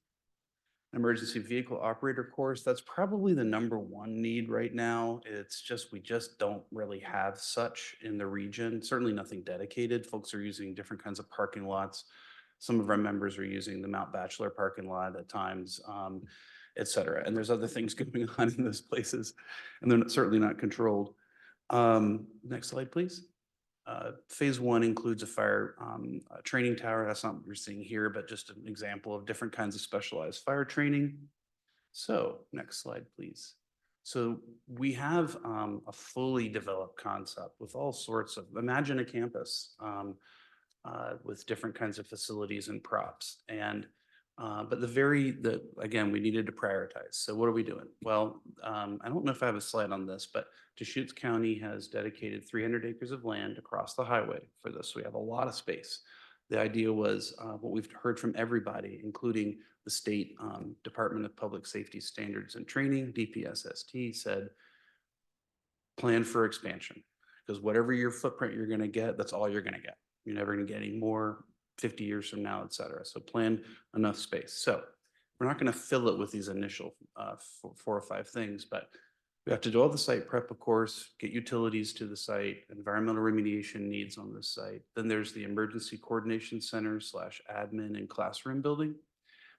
Emergency vehicle operator course, that's probably the #1 need right now. It's just, we just don't really have such in the region. Certainly nothing dedicated. Folks are using different kinds of parking lots. Some of our members are using the Mount Bachelor parking lot at times, et cetera. And there's other things going on in those places, and they're certainly not controlled. Next slide, please. Phase 1 includes a fire training tower. That's not what you're seeing here, but just an example of different kinds of specialized fire training. So next slide, please. So we have a fully developed concept with all sorts of, imagine a campus with different kinds of facilities and props. And but again, we needed to prioritize. So what are we doing? Well, I don't know if I have a slide on this, but Deschutes County has dedicated 300 acres of land across the highway for this. We have a lot of space. The idea was what we've heard from everybody, including the state Department of Public Safety Standards and Training, DPSST, said, plan for expansion, because whatever your footprint you're going to get, that's all you're going to get. You're never going to get any more 50 years from now, et cetera. So plan enough space. So we're not going to fill it with these initial 4 or 5 things, but
We have to do all the site prep, of course, get utilities to the site, environmental remediation needs on this site. Then there's the emergency coordination center / admin and classroom building.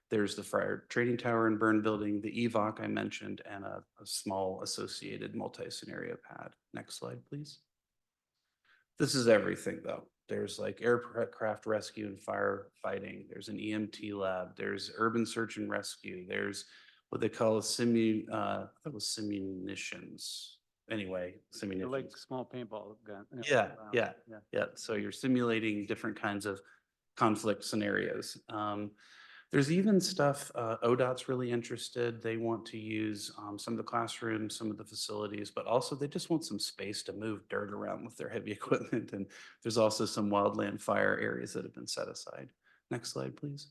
There's the fire training tower and burn building, the EVOC I mentioned, and a small associated multi-scenario pad. Next slide, please. This is everything though. There's like aircraft rescue and firefighting. There's an EMT lab. There's urban search and rescue. There's what they call a that was simunitions. Anyway,
They're like
simunitions.
small paintball gun.
Yeah,
Wow.
yeah, yeah. So you're simulating different kinds of conflict scenarios. There's even stuff, ODOT's really interested. They want to use some of the classrooms, some of the facilities, but also they just want some space to move dirt around with their heavy equipment. And there's also some wildland fire areas that have been set aside. Next slide, please.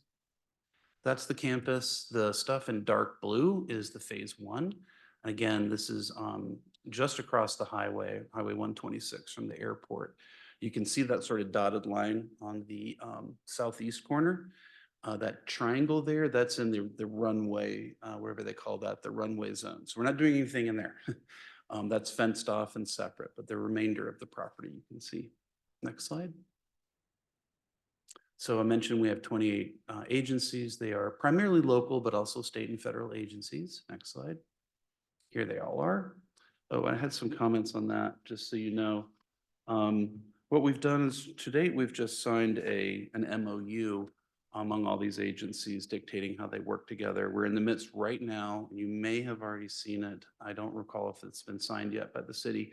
That's the campus. The stuff in dark blue is the phase 1. Again, this is just across the highway, Highway 126 from the airport. You can see that sort of dotted line on the southeast corner. That triangle there, that's in the runway, wherever they call that, the runway zone. So we're not doing anything in there. That's fenced off and separate, but the remainder of the property you can see. Next slide. So I mentioned we have 28 agencies. They are primarily local, but also state and federal agencies. Next slide. Here they all are. Oh, I had some comments on that, just so you know. What we've done is to date, we've just signed an MOU among all these agencies dictating how they work together. We're in the midst right now, you may have already seen it. I don't recall if it's been signed yet by the city,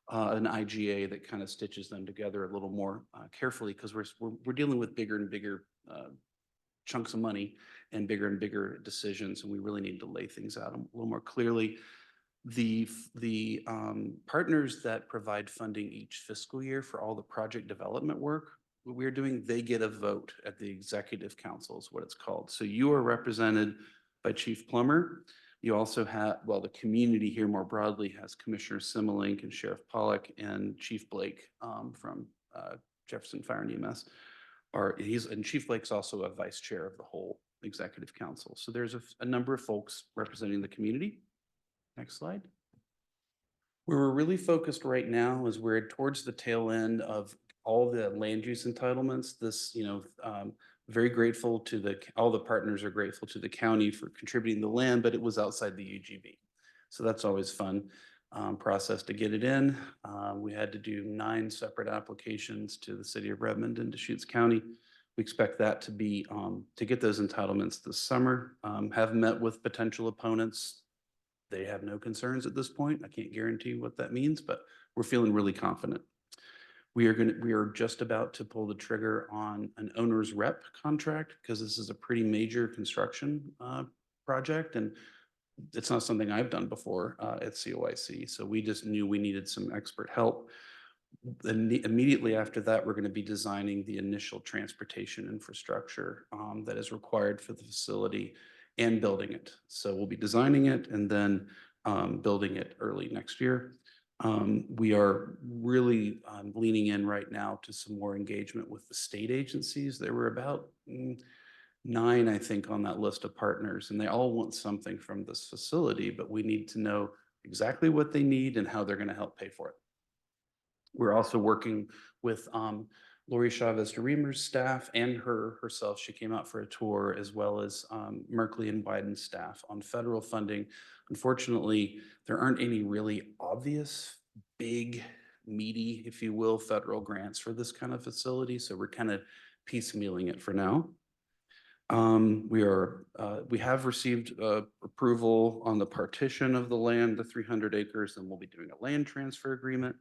an IGA that kind of stitches them together a little more carefully because we're dealing with bigger and bigger chunks of money and bigger decisions, and we really need to lay things out a little more clearly. The partners that provide funding each fiscal year for all the project development work we're doing, they get a vote at the executive council is what it's called. So you are represented by Chief Plummer. You also have, well, the community here more broadly has Commissioner Simmelink and Sheriff Pollock and Chief Blake from Jefferson Fire and EMS. And Chief Blake's also a vice chair of the whole executive council. So there's a number of folks representing the community. Next slide. Where we're really focused right now is we're towards the tail end of all the land use entitlements. This, very grateful to all the partners are grateful to the county for contributing the land, but it was outside the UGB. So that's always fun process to get it in. We had to do 9 separate applications to the city of Redmond and Deschutes County. We expect that to be, to get those entitlements this summer. Have met with potential opponents. They have no concerns at this point. I can't guarantee what that means, but we're feeling really confident. We are just about to pull the trigger on an owner's rep contract because this is a pretty major construction project, and it's not something I've done before at COIC. So we just knew we needed some expert help. Then immediately after that, we're going to be designing the initial transportation infrastructure that is required for the facility and building it. So we'll be designing it and then building it early next year. We are really leaning in right now to some more engagement with the state agencies. There were about 9, I think, on that list of partners, and they all want something from this facility, but we need to know exactly what they need and how they're going to help pay for it. We're also working with Lori Chavez de Reamer's staff and herself. She came out for a tour, as well as Merkley and Wyden's staff on federal funding. Unfortunately, there aren't any really obvious, big, meaty, if you will, federal grants for this kind of facility. So we're kind of piecemealing it for now. We have received approval on the partition of the land, the 300 acres, and we'll be doing a land transfer agreement.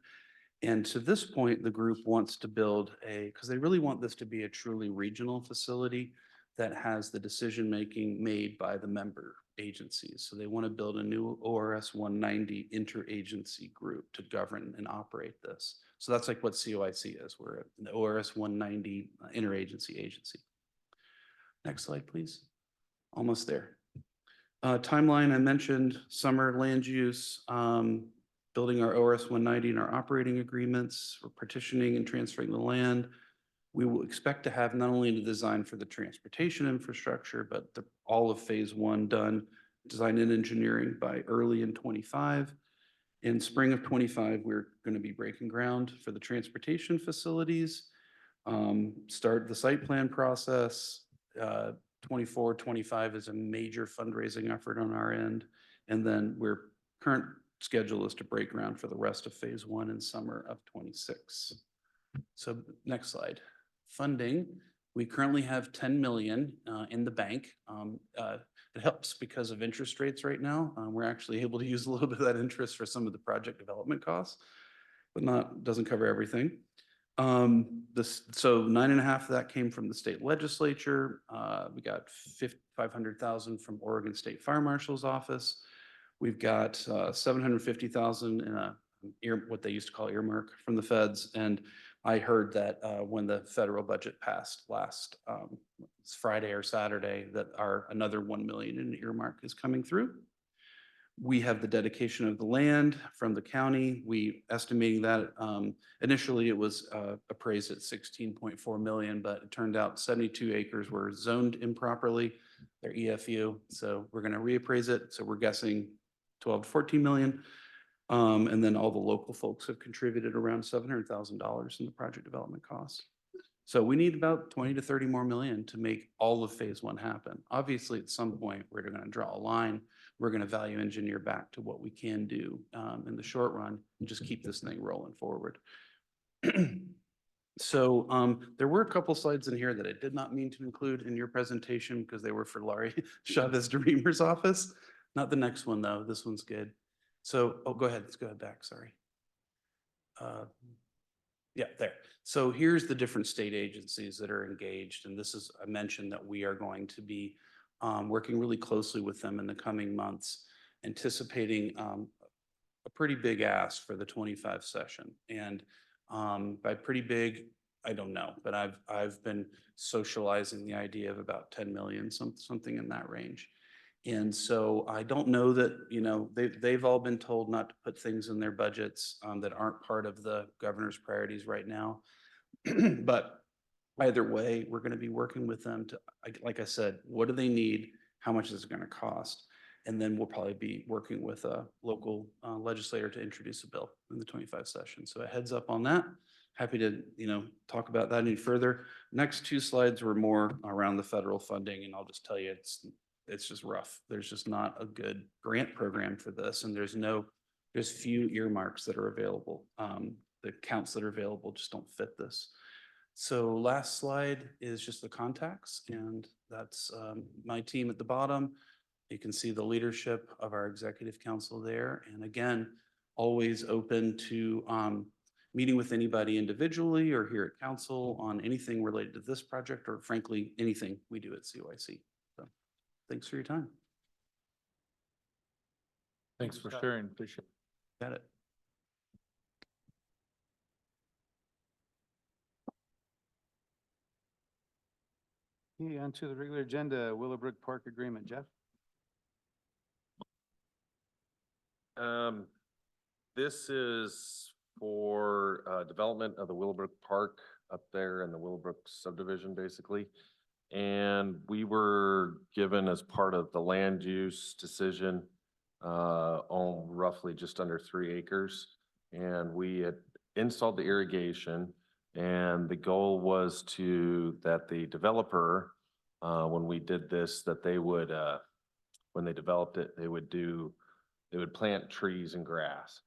And to this point, the group wants to build because they really want this to be a truly regional facility that has the decision-making made by the member agencies. So they want to build a new ORS 190 interagency group to govern and operate this. So that's like what COIC is. We're an ORS 190 interagency agency. Next slide, please. Almost there. Timeline, I mentioned summer land use, building our ORS 190 and our operating agreements. We're partitioning and transferring the land. We will expect to have not only the design for the transportation infrastructure, but all of phase 1 done, design and engineering by early in 25. In spring of 25, we're going to be breaking ground for the transportation facilities, start the site plan process. 24, 25 is a major fundraising effort on our end. And then current schedule is to break ground for the rest of phase 1 in summer of 26. So next slide. Funding. We currently have 10 million in the bank. It helps because of interest rates right now. We're actually able to use a little bit of that interest for some of the project development costs, but doesn't cover everything. So 9.5 of that came from the state legislature. We got 500,000 from Oregon State Fire Marshal's office. We've got 750,000 in what they used to call earmark from the feds. And I heard that when the federal budget passed last Friday or Saturday, that another 1 million in earmark is coming through. We have the dedication of the land from the county. We estimating that initially it was appraised at 16.4 million, but it turned out 72 acres were zoned improperly. They're EFU, so we're going to reappraise it. So we're guessing 12 to 14 million. And then all the local folks have contributed around $700,000 in the project development costs. So we need about 20 to 30 more million to make all of phase 1 happen. Obviously, at some point, we're going to draw a line. We're going to value engineer back to what we can do in the short run and just keep this thing rolling forward. So there were a couple slides in here that I did not mean to include in your presentation because they were for Laurie Chavez DeReamer's office. Not the next one, though. This one's good. So, go ahead. Let's go ahead back. Sorry. Yeah, there. So here's the different state agencies that are engaged. And this is, I mentioned that we are going to be working really closely with them in the coming months, anticipating a pretty big ask for the 25 session. And by pretty big, I don't know, but I've been socializing the idea of about 10 million, something in that range. And so I don't know that, they've all been told not to put things in their budgets that aren't part of the governor's priorities right now. But either way, we're going to be working with them to, like I said, what do they need? How much is it going to cost? And then we'll probably be working with a local legislator to introduce a bill in the 25 session. So a heads up on that. Happy to, talk about that any further. Next 2 slides were more around the federal funding, and I'll just tell you, it's just rough. There's just not a good grant program for this, and there's few earmarks that are available. The counts that are available just don't fit this. So last slide is just the contacts, and that's my team at the bottom. You can see the leadership of our executive council there. And again, always open to meeting with anybody individually or here at council on anything related to this project, or frankly, anything we do at COIC. So thanks for your time.
Thanks for sharing. Appreciate it.
Got it.
Okay, on to the regular agenda, Willowbrook Park Agreement. Jeff?
This is for development of the Willowbrook Park up there in the Willowbrook subdivision, basically. And we were given as part of the land use decision on roughly just under 3 acres. And we had installed the irrigation, and the goal was that the developer, when we did this, that they would, when they developed it, they would plant trees and grass.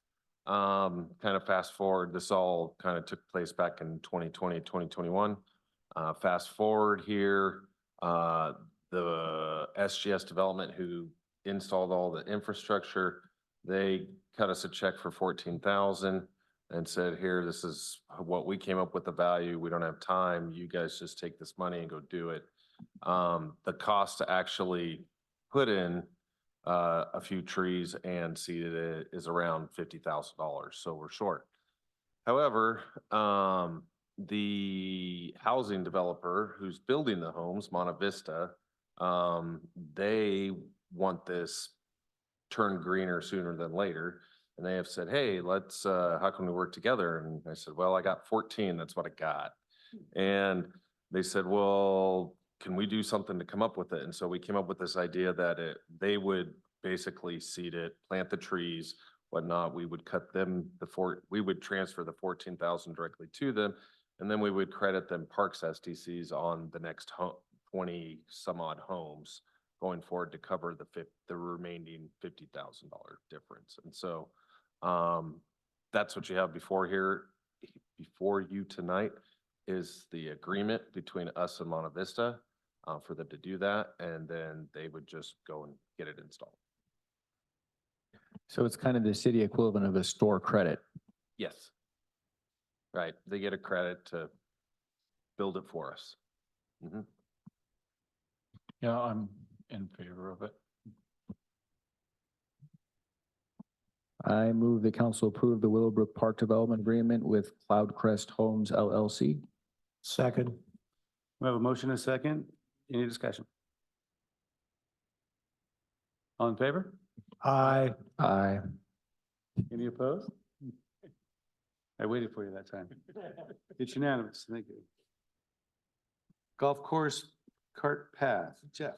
Kind of fast forward, this all kind of took place back in 2020, 2021. Fast forward here, the SGS development who installed all the infrastructure, they cut us a check for 14,000 and said, here, this is what we came up with the value. We don't have time. You guys just take this money and go do it. The cost to actually put in a few trees and seeded it is around $50,000. So we're short. However, the housing developer who's building the homes, Monte Vista, they want this turn greener sooner than later. And they have said, hey, let's, how can we work together? And I said, well, I got 14. That's what I got. And they said, well, can we do something to come up with it? And so we came up with this idea that they would basically seed it, plant the trees. whatnot, we would cut them we would transfer the 14,000 directly to them. And then we would credit them Parks SDCs on the next 20 some odd homes going forward to cover the remaining $50,000 difference. And so that's what you have before you tonight is the agreement between us and Monte Vista for them to do that. And then they would just go and get it installed.
So it's kind of the city equivalent of a store credit.
Yes. Right. They get a credit to build it for us. Mhm.
Yeah, I'm in favor of it.
I move the council approve the Willowbrook Park Development Agreement with Cloudcrest Homes LLC.
Second.
We have a motion and a second. Any discussion? All in favor?
Aye.
Aye.
Any opposed? I waited for you that time. It's unanimous. Thank you. Golf course cart path. Jeff.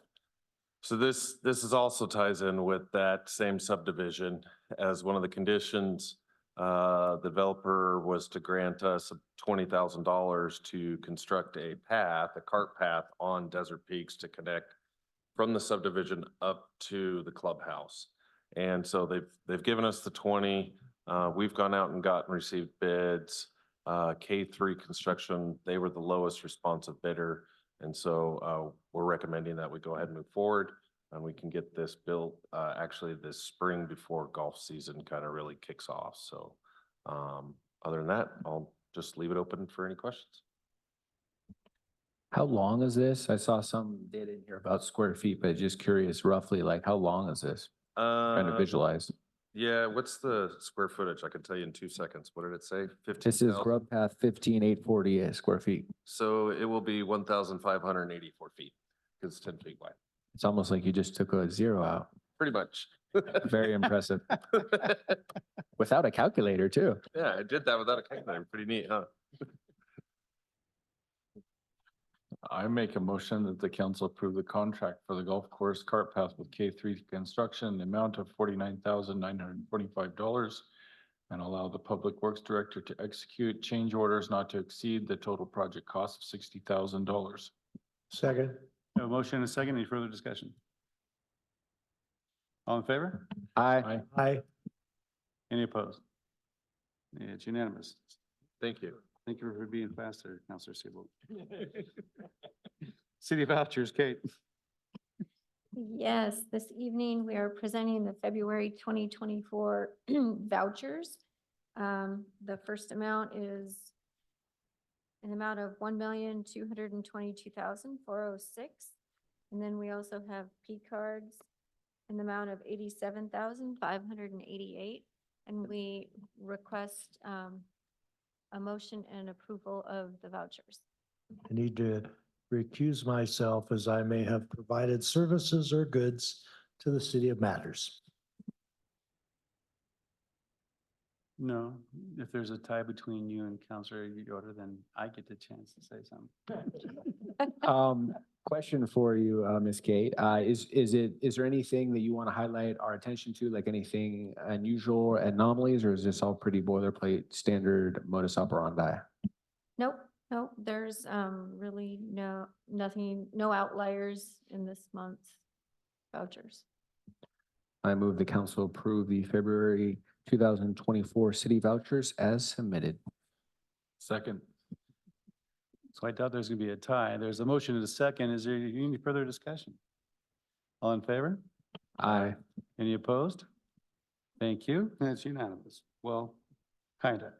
So this is also ties in with that same subdivision as one of the conditions. The developer was to grant us $20,000 to construct a cart path on Desert Peaks to connect from the subdivision up to the clubhouse. And so they've given us the 20. We've gone out and received bids. K3 Construction, they were the lowest responsive bidder. And so we're recommending that we go ahead and move forward and we can get this built actually this spring before golf season kind of really kicks off. So other than that, I'll just leave it open for any questions.
How long is this? I saw some data in here about square feet, but just curious roughly, like how long is this? Trying to visualize.
Yeah, what's the square footage? I can tell you in 2 seconds. What did it say?
This is
15,000?
Grub Path 15,840 square feet.
So it will be 1,584 feet because it's 10 feet wide.
It's almost like you just took a zero out.
Pretty much.
Very impressive. Without a calculator too.
Yeah, I did that without a calculator. Pretty neat, huh?
I make a motion that the council approve the contract for the golf course cart path with K3 Construction, the amount of $49,945, and allow the Public Works Director to execute change orders not to exceed the total project cost of $60,000.
Second.
We have a motion and a second. Any further discussion? All in favor?
Aye.
Aye.
Any opposed? Yeah, it's unanimous.
Thank you.
Thank you for being faster, Councilor Siebel. City vouchers, Kate.
Yes, this evening we are presenting the February 2024 vouchers. The first amount is an amount of $1,222,406. And then we also have P cards in the amount of $87,588. And we request a motion and approval of the vouchers.
I need to recuse myself as I may have provided services or goods to the city of Madras.
No, if there's a tie between you and Councilor Yoder, then I get the chance to say something.
Question for you, Ms. Kate. Is there anything that you want to highlight our attention to, like anything unusual or anomalies, or is this all pretty boilerplate standard modus operandi?
Nope, there's really nothing, no outliers in this month's vouchers.
I move the council approve the February 2024 city vouchers as submitted.
Second.
So I doubt there's gonna be a tie. There's a motion and a second. Is there any further discussion? All in favor?
Aye.
Any opposed? Thank you. It's unanimous. Well, kinda.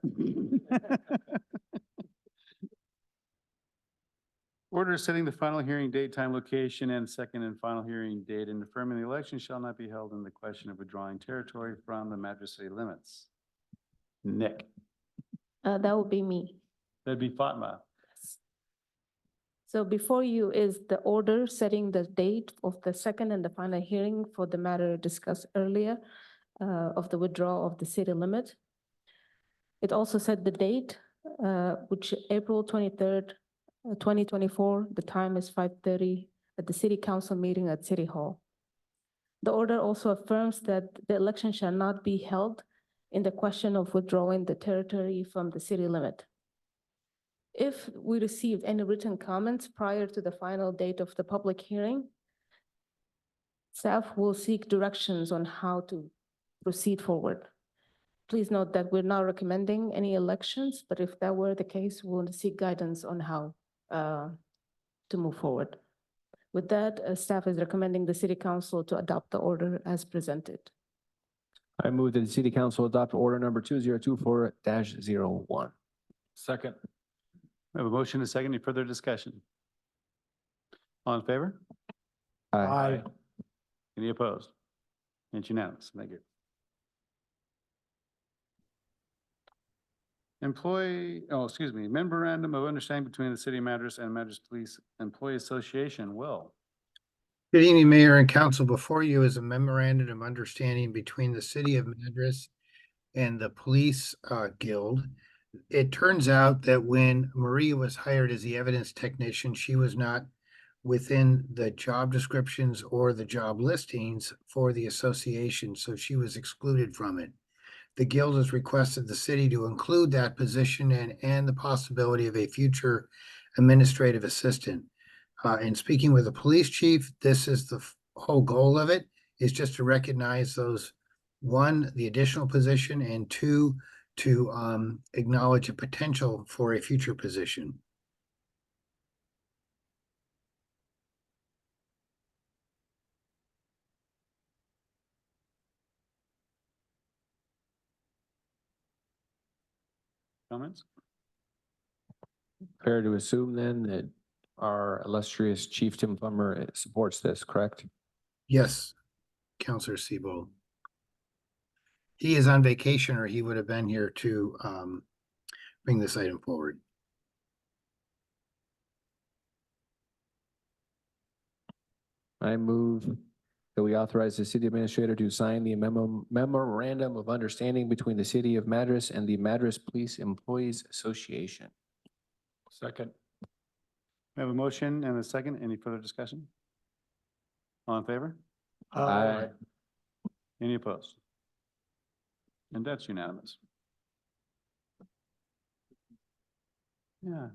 Order setting the final hearing date, time, location, and second and final hearing date and affirming the election shall not be held in the question of withdrawing territory from the Madras city limits. Nick,
That would be me.
that'd be Fatma.
So before you is the order setting the date of the second and the final hearing for the matter discussed earlier of the withdrawal of the city limit. It also set the date, which April 23rd, 2024. The time is 5:30 at the city council meeting at City Hall. The order also affirms that the election shall not be held in the question of withdrawing the territory from the city limit. If we receive any written comments prior to the final date of the public hearing, staff will seek directions on how to proceed forward. Please note that we're not recommending any elections, but if that were the case, we'll seek guidance on how to move forward. With that, staff is recommending the city council to adopt the order as presented.
I move that the city council adopt order number 2024-01.
Second.
We have a motion and a second. Any further discussion? All in favor?
Aye.
Any opposed? It's unanimous. Thank you. Memorandum of Understanding between the City of Madras and Madras Police Employee Association. Will.
Good evening, Mayor and Council. Before you is a memorandum of understanding between the City of Madras and the Police Guild. It turns out that when Maria was hired as the evidence technician, she was not within the job descriptions or the job listings for the association, so she was excluded from it. The Guild has requested the city to include that position and the possibility of a future administrative assistant. In speaking with the police chief, this is the whole goal of it, is just to recognize those, one, the additional position, and two, to acknowledge a potential for a future position.
Comments?
Fair to assume then that our illustrious Chief Tim Plummer supports this, correct?
Yes, Councilor Seabold. He is on vacation, or he would have been here to bring this item forward.
I move that we authorize the city administrator to sign the memorandum of understanding between the City of Madras and the Madras Police Employees Association.
Second.
We have a motion and a second. Any further discussion? All in favor?
Aye.
Any opposed? And that's unanimous. Yeah.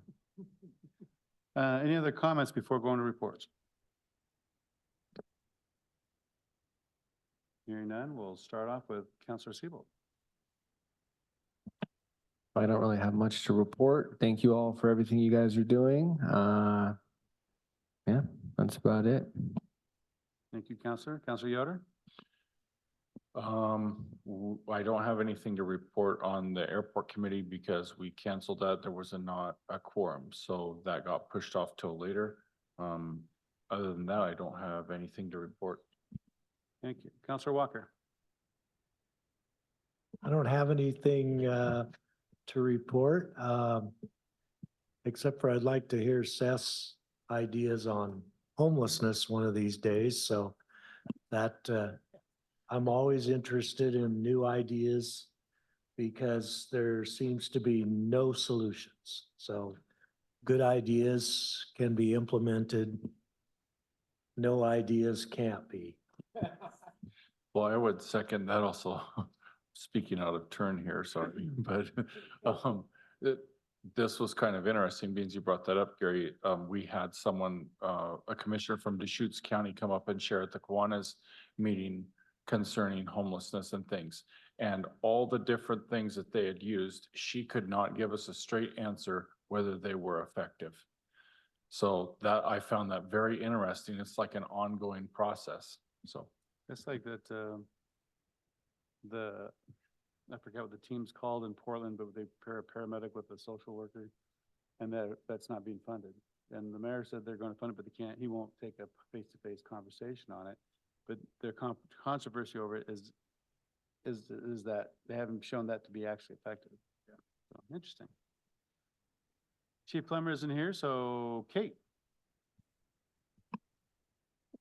Any other comments before going to reports? Hearing none, we'll start off with Councilor Seabold.
I don't really have much to report. Thank you all for everything you guys are doing. Yeah, that's about it.
Thank you, Councilor. Councilor Yoder?
I don't have anything to report on the airport committee because we canceled that. There was not a quorum, so that got pushed off till later. Other than that, I don't have anything to report.
Thank you. Councilor Walker?
I don't have anything to report, except for I'd like to hear Seth's ideas on homelessness one of these days. So that I'm always interested in new ideas because there seems to be no solutions. So good ideas can be implemented. No ideas can't be.
Well, I would second that also. Speaking out of turn here, sorry, but this was kind of interesting, being you brought that up, Gary. We had someone, a commissioner from Deschutes County come up and share at the Kiwanis meeting concerning homelessness and things. And all the different things that they had used, she could not give us a straight answer whether they were effective. So that, I found that very interesting. It's like an ongoing process, so.
It's like that, I forget what the team's called in Portland, but they pair a paramedic with a social worker, and that's not being funded. And the mayor said they're going to fund it, but they can't, he won't take a face-to-face conversation on it. But their controversy over it is that they haven't shown that to be actually effective. Yeah. So, interesting. Chief Plummer isn't here, so Kate.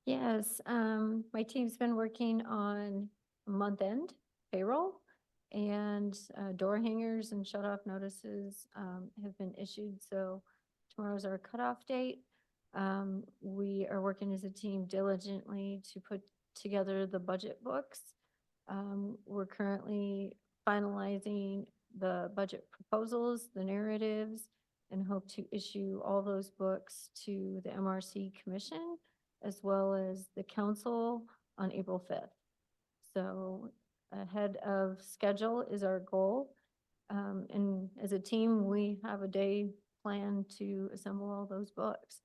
Yes, my team's been working on month-end payroll, and door hangers and shut-off notices have been issued, so tomorrow's our cutoff date. We are working as a team diligently to put together the budget books. We're currently finalizing the budget proposals, the narratives, and hope to issue all those books to the MRC Commission as well as the council on April 5th. So ahead of schedule is our goal. And as a team, we have a day plan to assemble all those books.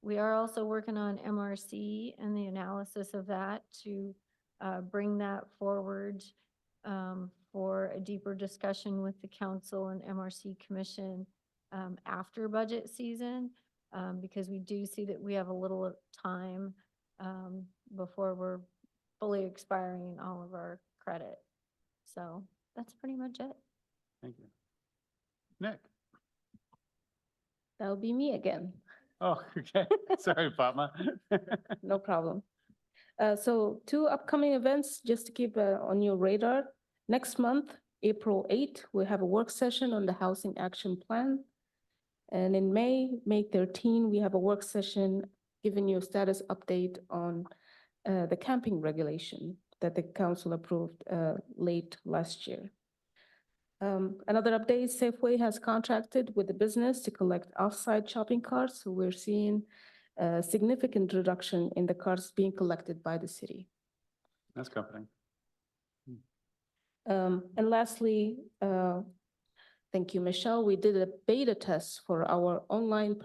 We are also working on MRC and the analysis of that to bring that forward for a deeper discussion with the council and MRC Commission after budget season, because we do see that we have a little time before we're fully expiring all of our credit. So that's pretty much it.
Thank you. Nick?
That'll be me again.
Oh, okay. Sorry, Fatma.
No problem. So 2 upcoming events, just to keep on your radar. Next month, April 8th, we have a work session on the Housing Action Plan. And in May 13, we have a work session giving you a status update on the camping regulation that the council approved late last year. Another update, Safeway has contracted with the business to collect off-site shopping carts. So we're seeing a significant reduction in the carts being collected by the city.
That's comforting.
And lastly, thank you, Michelle. We did a beta test for our online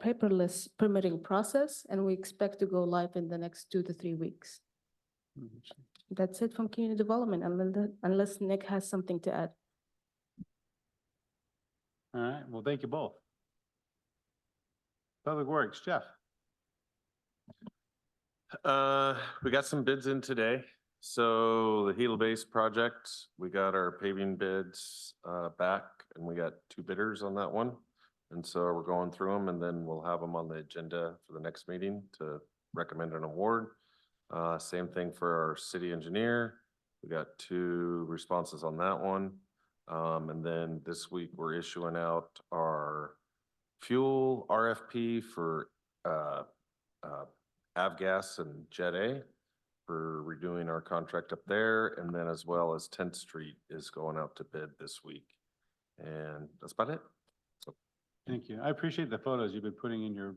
paperless permitting process, and we expect to go live in the next 2 to 3 weeks. That's it from community development, unless Nick has something to add.
All right, well, thank you both. Public Works, Jeff.
We got some bids in today. So the Gila Base project, we got our paving bids back and we got 2 bidders on that one. And so we're going through them and then we'll have them on the agenda for the next meeting to recommend an award. Same thing for our city engineer. We got 2 responses on that one. And then this week we're issuing out our fuel RFP for Avgas and Jet A for redoing our contract up there. And then as well as 10th Street is going out to bid this week. And that's about it. So
Thank you. I appreciate the photos you've been putting in your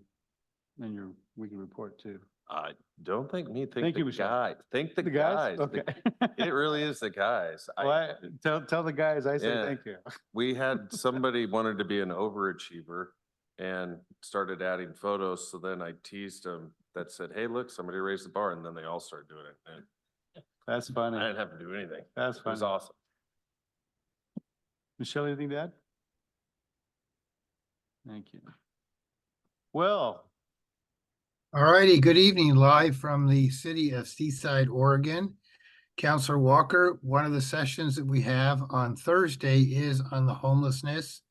weekly report too.
I don't think me,
Thank
think
you,
the
Michelle.
guy, think the
The guys?
guys.
Okay.
It really is the guys.
Well, tell the guys I say
Yeah.
thank you.
We had somebody wanted to be an overachiever and started adding photos. So then I teased them that said, hey, look, somebody raised the bar. And then they all started doing it. And
That's funny.
I didn't have to do anything.
That's
It was
funny.
awesome.
Michelle, anything to add? Thank you. Well,
All righty, good evening, live from the city of Seaside, Oregon. Counselor Walker, one of the sessions that we have on Thursday is on the homelessness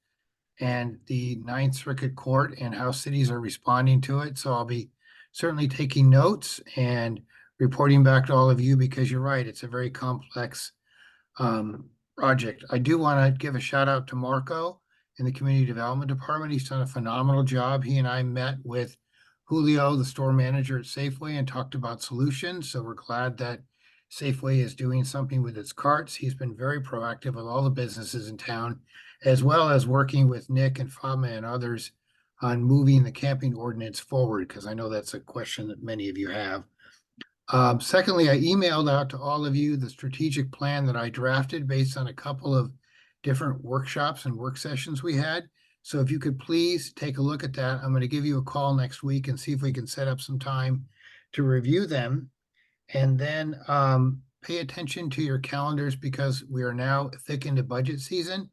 and the Ninth Circuit Court and how cities are responding to it. So I'll be certainly taking notes and reporting back to all of you because you're right, it's a very complex project. I do want to give a shout out to Marco in the Community Development Department. He's done a phenomenal job. He and I met with Julio, the store manager at Safeway, and talked about solutions. So we're glad that Safeway is doing something with its carts. He's been very proactive with all the businesses in town, as well as working with Nick and Fama and others on moving the camping ordinance forward, because I know that's a question that many of you have. Secondly, I emailed out to all of you the strategic plan that I drafted based on a couple of different workshops and work sessions we had. So if you could please take a look at that, I'm going to give you a call next week and see if we can set up some time to review them. And then pay attention to your calendars because we are now thick into budget season.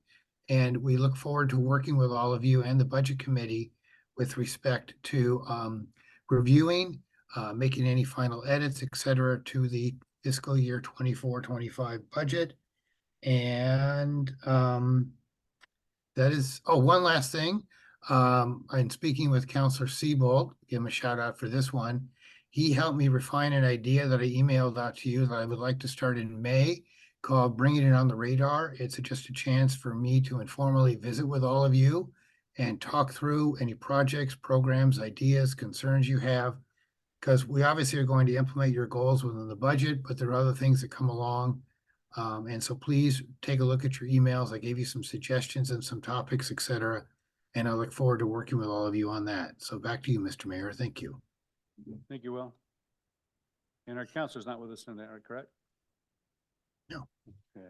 And we look forward to working with all of you and the budget committee with respect to reviewing, making any final edits, et cetera, to the fiscal year 24-25 budget. And that is, oh, one last thing. I'm speaking with Counselor Seabold, give him a shout out for this one. He helped me refine an idea that I emailed out to you that I would like to start in May called Bringing It on the Radar. It's just a chance for me to informally visit with all of you and talk through any projects, programs, ideas, concerns you have. Because we obviously are going to implement your goals within the budget, but there are other things that come along And so please take a look at your emails. I gave you some suggestions and some topics, et cetera. And I look forward to working with all of you on that. So back to you, Mr. Mayor. Thank you.
Thank you, Will. And our counselor's not with us tonight, correct?
No.
Okay.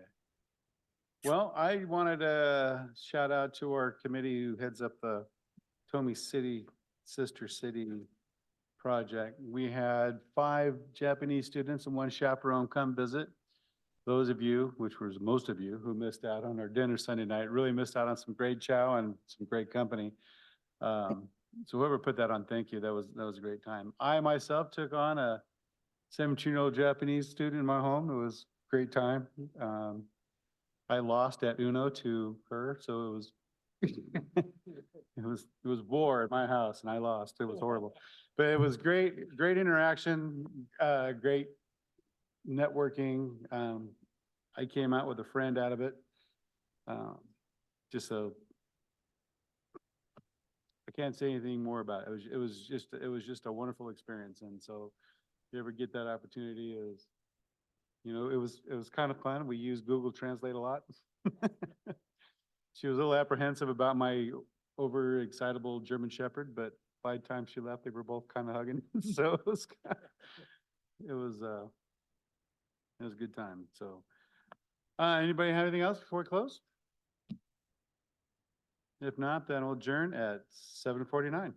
Well, I wanted to shout out to our committee who heads up the Tomie City, Sister City project. We had 5 Japanese students and 1 chaperone come visit. Those of you, which was most of you, who missed out on our dinner Sunday night, really missed out on some great chow and some great company. So whoever put that on, thank you. That was a great time. I myself took on a 17-year-old Japanese student in my home. It was a great time. I lost at Uno to her, so it was it was war at my house and I lost. It was horrible. But it was great interaction, great networking. I came out with a friend out of it. Just so I can't say anything more about it. It was just a wonderful experience. And so if you ever get that opportunity, it was kind of fun. We used Google Translate a lot. She was a little apprehensive about my overexcitable German Shepherd, but by the time she left, they were both kind of hugging. So it was a good time. So, anybody have anything else before we close? If not, then we'll adjourn at 7:49.